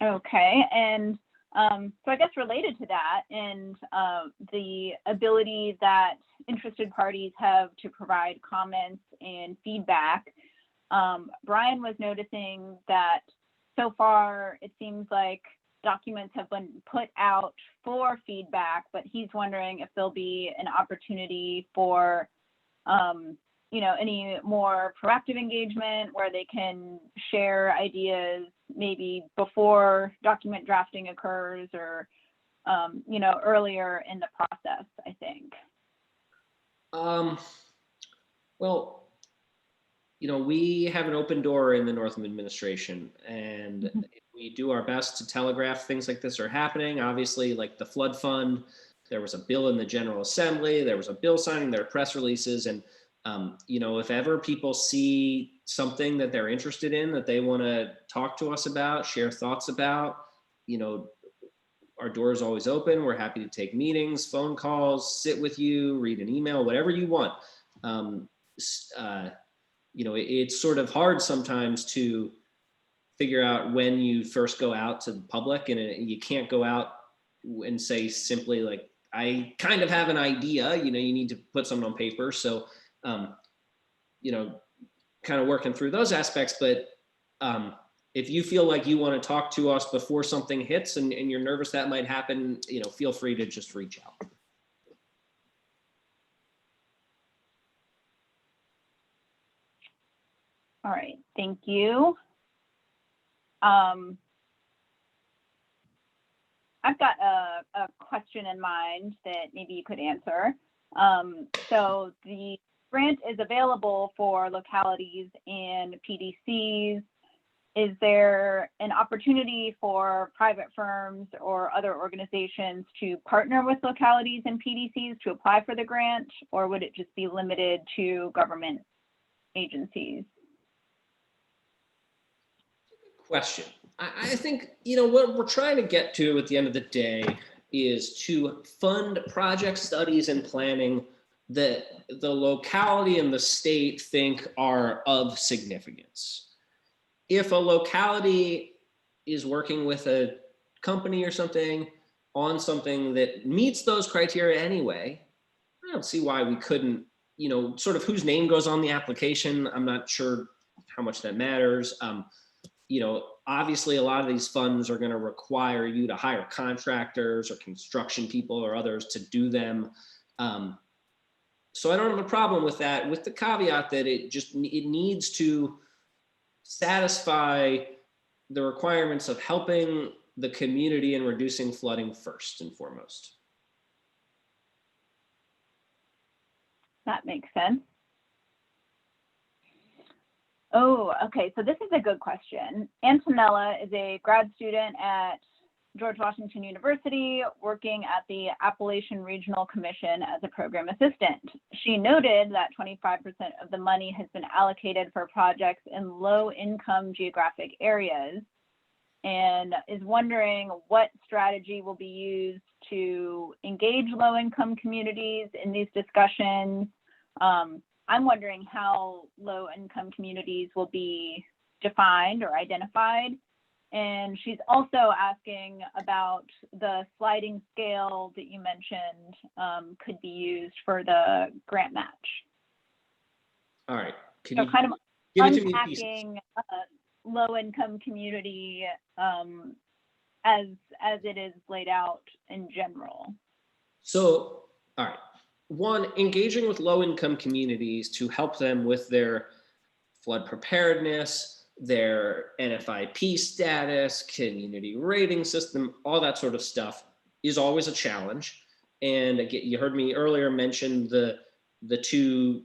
Okay, and so I guess related to that, and the ability that interested parties have to provide comments and feedback, Brian was noticing that so far it seems like documents have been put out for feedback, but he's wondering if there'll be an opportunity for any more proactive engagement where they can share ideas maybe before document drafting occurs, or earlier in the process, I think. Well, we have an open door in the Northam Administration, and we do our best to telegraph things like this are happening. Obviously, like the flood fund, there was a bill in the General Assembly, there was a bill signing, there are press releases, and if ever people see something that they're interested in, that they want to talk to us about, share thoughts about, our door is always open. We're happy to take meetings, phone calls, sit with you, read an email, whatever you want. It's sort of hard sometimes to figure out when you first go out to the public, and you can't go out and say simply like, I kind of have an idea, you need to put something on paper. So, kind of working through those aspects, but if you feel like you want to talk to us before something hits and you're nervous that might happen, feel free to just reach out. All right, thank you. I've got a question in mind that maybe you could answer. So the grant is available for localities and PDCs. Is there an opportunity for private firms or other organizations to partner with localities and PDCs to apply for the grant, or would it just be limited to government agencies? Question. I think, what we're trying to get to at the end of the day is to fund project studies and planning that the locality and the state think are of significance. If a locality is working with a company or something on something that meets those criteria anyway, I don't see why we couldn't, sort of whose name goes on the application. I'm not sure how much that matters. Obviously a lot of these funds are going to require you to hire contractors or construction people or others to do them. So I don't have a problem with that, with the caveat that it needs to satisfy the requirements of helping the community and reducing flooding first and foremost. That makes sense. Oh, okay. So this is a good question. Antonella is a grad student at George Washington University, working at the Appalachian Regional Commission as a program assistant. She noted that 25% of the money has been allocated for projects in low-income geographic areas, and is wondering what strategy will be used to engage low-income communities in these discussions. I'm wondering how low-income communities will be defined or identified. And she's also asking about the sliding scale that you mentioned could be used for the grant match. All right. Can so you kind of give it to me unpacking low-income community as it is laid out in general. So, all right. One, engaging with low-income communities to help them with their flood preparedness, their NFIP status, community rating system, all that sort of stuff is always a challenge. And again, you heard me earlier mention the two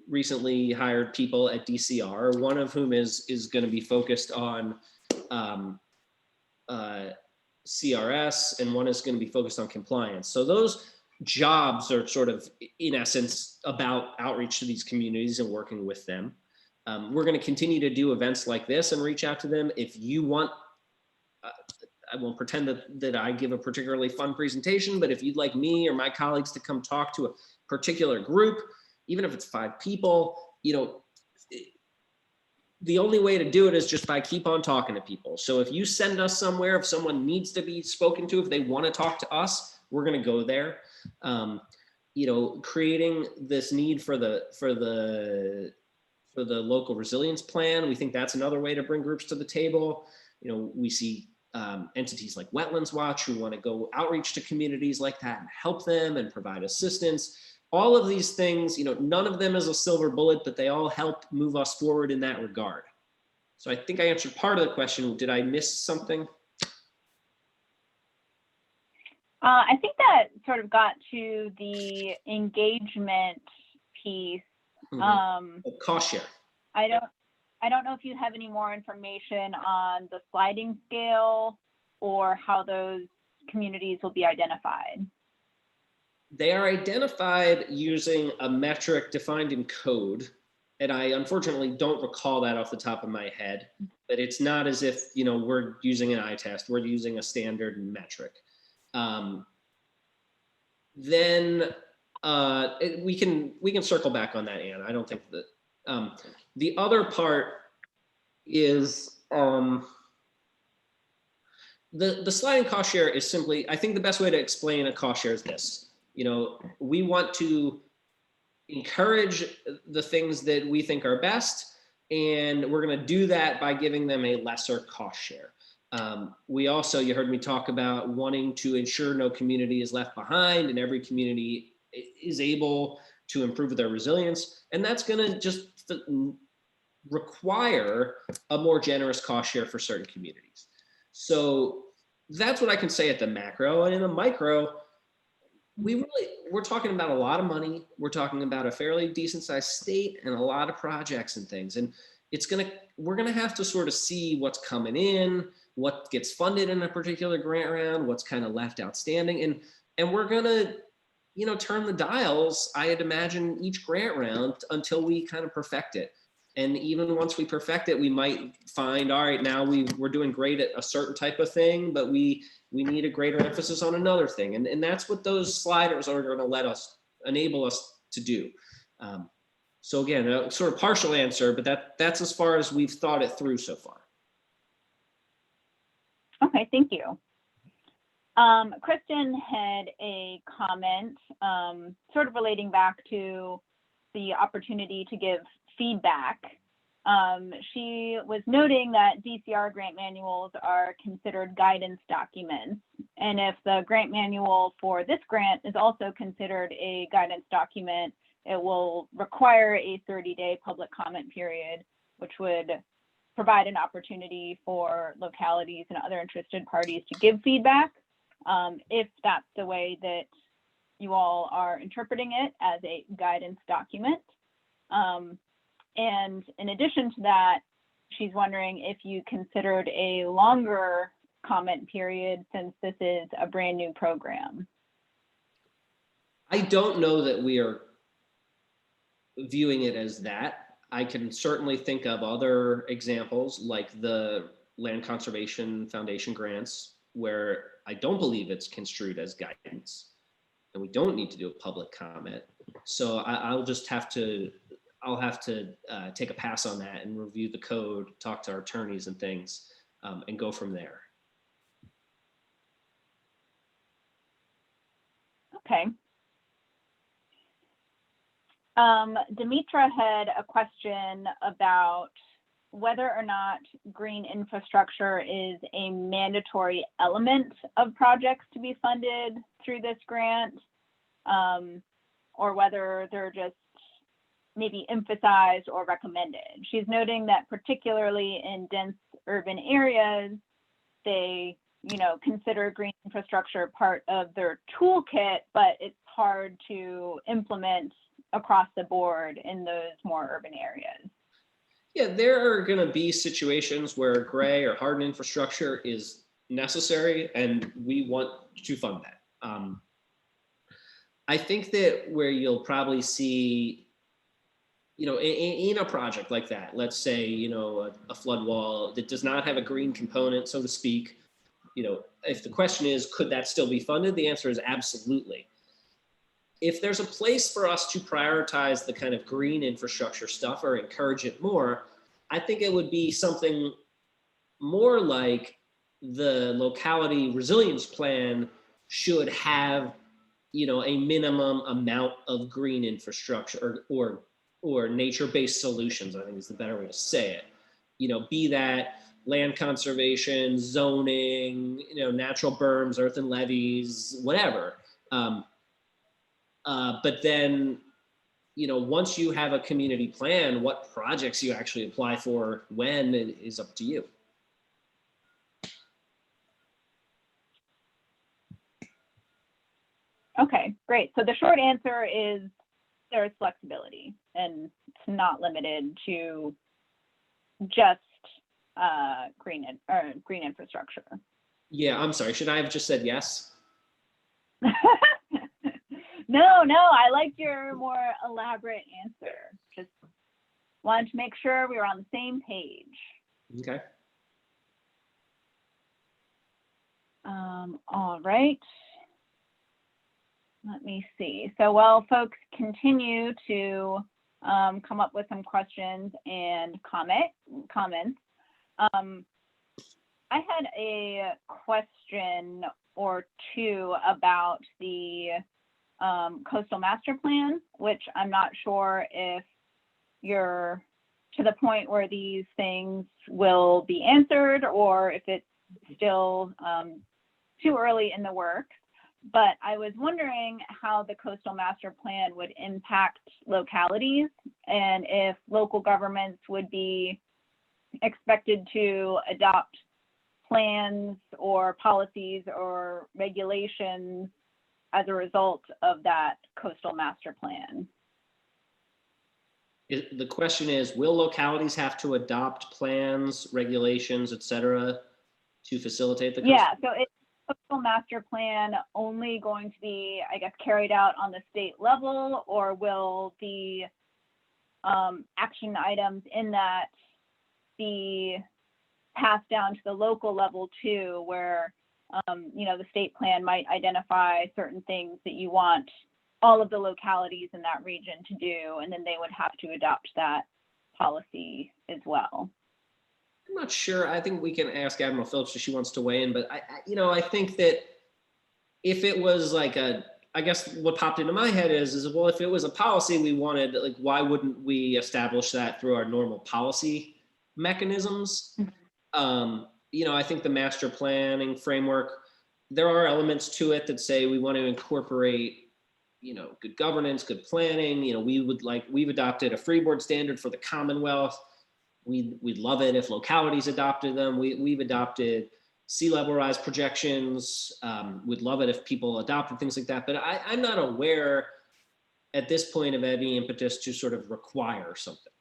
recently hired people at DCR, one of whom is going to be focused on CRS, and one is going to be focused on compliance. So those jobs are sort of, in essence, about outreach to these communities and working with them. We're going to continue to do events like this and reach out to them. If you want, I won't pretend that I give a particularly fun presentation, but if you'd like me or my colleagues to come talk to a particular group, even if it's 5 people, the only way to do it is just by keep on talking to people. So if you send us somewhere, if someone needs to be spoken to, if they want to talk to us, we're going to go there. Creating this need for the local resilience plan, we think that's another way to bring groups to the table. We see entities like Wetlands Watch who want to go outreach to communities like that and help them and provide assistance. All of these things, none of them is a silver bullet, but they all help move us forward in that regard. So I think I answered part of the question. Did I miss something? I think that sort of got to the engagement piece. Cost share. I don't know if you have any more information on the sliding scale or how those communities will be identified. They are identified using a metric defined in code. And I unfortunately don't recall that off the top of my head, but it's not as if, you know, we're using an eye test, we're using a standard metric. We can circle back on that, Anne. I don't think that, the other part is, the sliding cost share is simply, I think the best way to explain a cost share is this. You know, we want to encourage the things that we think are best, and we're going to do that by giving them a lesser cost share. We also, you heard me talk about wanting to ensure no community is left behind and every community is able to improve their resilience. And that's going to just require a more generous cost share for certain communities. So that's what I can say at the macro. And in the micro, we're talking about a lot of money. We're talking about a fairly decent sized state and a lot of projects and things. And we're gonna have to sort of see what's coming in, what gets funded in a particular grant round, what's kind of left outstanding. And we're gonna, you know, turn the dials, I'd imagine, each grant round until we kind of perfect it. And even once we perfect it, we might find, all right, now we're doing great at a certain type of thing, but we need a greater emphasis on another thing. And that's what those sliders are going to enable us to do. So again, a sort of partial answer, but that's as far as we've thought it through so far. Okay, thank you. Kristen had a comment sort of relating back to the opportunity to give feedback. She was noting that DCR grant manuals are considered guidance documents. And if the grant manual for this grant is also considered a guidance document, it will require a 30-day public comment period, which would provide an opportunity for localities and other interested parties to give feedback, if that's the way that you all are interpreting it as a guidance document. And in addition to that, she's wondering if you considered a longer comment period since this is a brand new program. I don't know that we are viewing it as that. I can certainly think of other examples like the Land Conservation Foundation grants, where I don't believe it's construed as guidance and we don't need to do a public comment. So I'll have to take a pass on that and review the code, talk to our attorneys and things, and go from there. Okay. Demetra had a question about whether or not green infrastructure is a mandatory element of projects to be funded through this grant, or whether they're just maybe emphasized or recommended. She's noting that particularly in dense urban areas, they, you know, consider green infrastructure part of their toolkit, but it's hard to implement across the board in those more urban areas. Yeah, there are going to be situations where gray or hardened infrastructure is necessary, and we want to fund that. I think that where you'll probably see, you know, in a project like that, let's say, you know, a flood wall that does not have a green component, so to speak, you know, if the question is, could that still be funded? The answer is absolutely. If there's a place for us to prioritize the kind of green infrastructure stuff or encourage it more, I think it would be something more like the locality resilience plan should have, you know, a minimum amount of green infrastructure or nature-based solutions, I think is the better way to say it. You know, be that land conservation, zoning, you know, natural berms, earthen levees, whatever. But then, you know, once you have a community plan, what projects you actually apply for when is up to you. Okay, great. So the short answer is there's flexibility, and not limited to just green infrastructure. Yeah, I'm sorry. Should I have just said yes? No, I liked your more elaborate answer. Just wanted to make sure we were on the same page. Okay. All right. Let me see. So while folks continue to come up with some questions and comments, I had a question or two about the coastal master plan, which I'm not sure if you're to the point where these things will be answered or if it's still too early in the works. But I was wondering how the coastal master plan would impact localities and if local governments would be expected to adopt plans or policies or regulations as a result of that coastal master plan. The question is, will localities have to adopt plans, regulations, et cetera, to facilitate the coastal? Yeah, so it's coastal master plan only going to be, I guess, carried out on the state level, or will the action items in that be passed down to the local level too, where the state plan might identify certain things that you want all of the localities in that region to do, and then they would have to adopt that policy as well. I'm not sure. I think we can ask Admiral Phillips if she wants to weigh in, but I think that if it was like I guess what popped into my head is well, if it was a policy we wanted, like, why wouldn't we establish that through our normal policy mechanisms? I think the master planning framework, there are elements to it that say we want to incorporate, good governance, good planning. We've adopted a freeboard standard for the Commonwealth. We'd love it if localities adopted them. We've adopted sea level rise projections. We'd love it if people adopted things like that. But I'm not aware at this point of any impetus to sort of require something.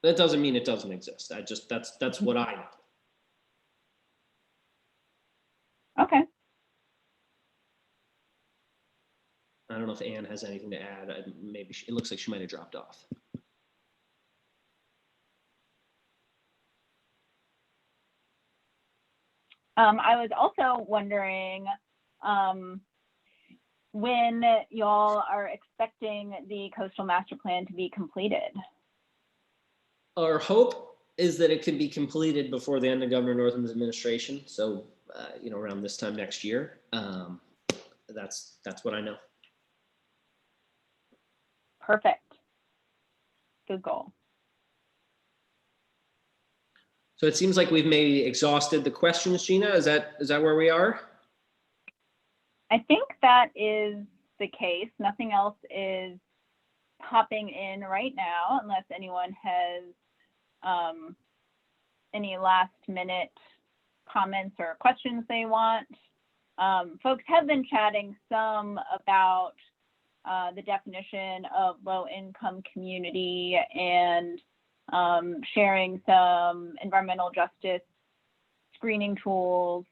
That doesn't mean it doesn't exist. That's what I know. Okay. I don't know if Anne has anything to add. Maybe it looks like she might have dropped off. I was also wondering when y'all are expecting the coastal master plan to be completed. Our hope is that it can be completed before the end of Governor Northam's administration. So, around this time next year. That's what I know. Perfect. Good goal. So it seems like we've maybe exhausted the questions, Gina. Is that where we are? I think that is the case. Nothing else is popping in right now, unless anyone has any last minute comments or questions they want. Folks have been chatting some about the definition of low income community and sharing some environmental justice screening tools.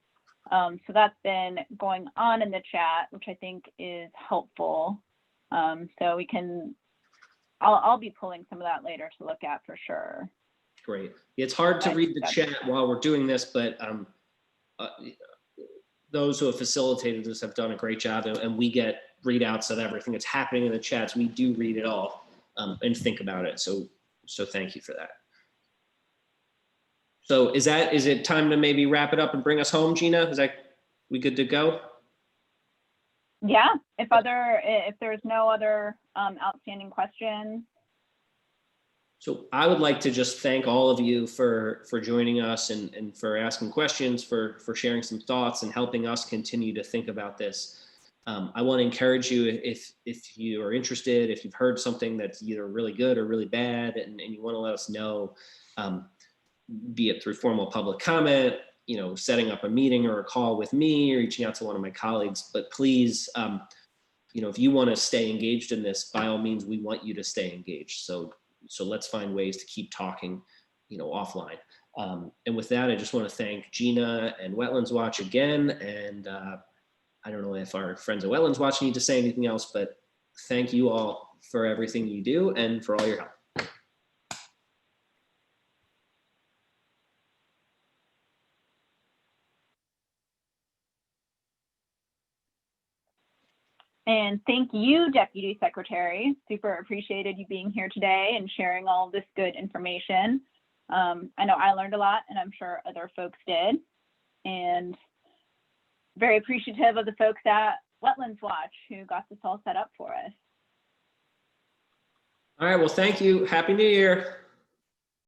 So that's been going on in the chat, which I think is helpful. So I'll be pulling some of that later to look at for sure. Great. It's hard to read the chat while we're doing this, but those who have facilitated this have done a great job, and we get readouts of everything that's happening in the chats. We do read it all and think about it. So thank you for that. So is it time to maybe wrap it up and bring us home, Gina? We good to go? Yeah, if there's no other outstanding questions. So I would like to just thank all of you for joining us and for asking questions, for sharing some thoughts and helping us continue to think about this. I want to encourage you, if you are interested, if you've heard something that's either really good or really bad and you want to let us know, be it through formal public comment, setting up a meeting or a call with me or reaching out to one of my colleagues, but please if you want to stay engaged in this, by all means, we want you to stay engaged. So let's find ways to keep talking, offline. And with that, I just want to thank Gina and Wetlands Watch again. And I don't know if our friends at Wetlands Watch need to say anything else, but thank you all for everything you do and for all your help. And thank you, Deputy Secretary. Super appreciated you being here today and sharing all this good information. I know I learned a lot, and I'm sure other folks did. And very appreciative of the folks at Wetlands Watch who got this all set up for us. All right, well, thank you. Happy New Year.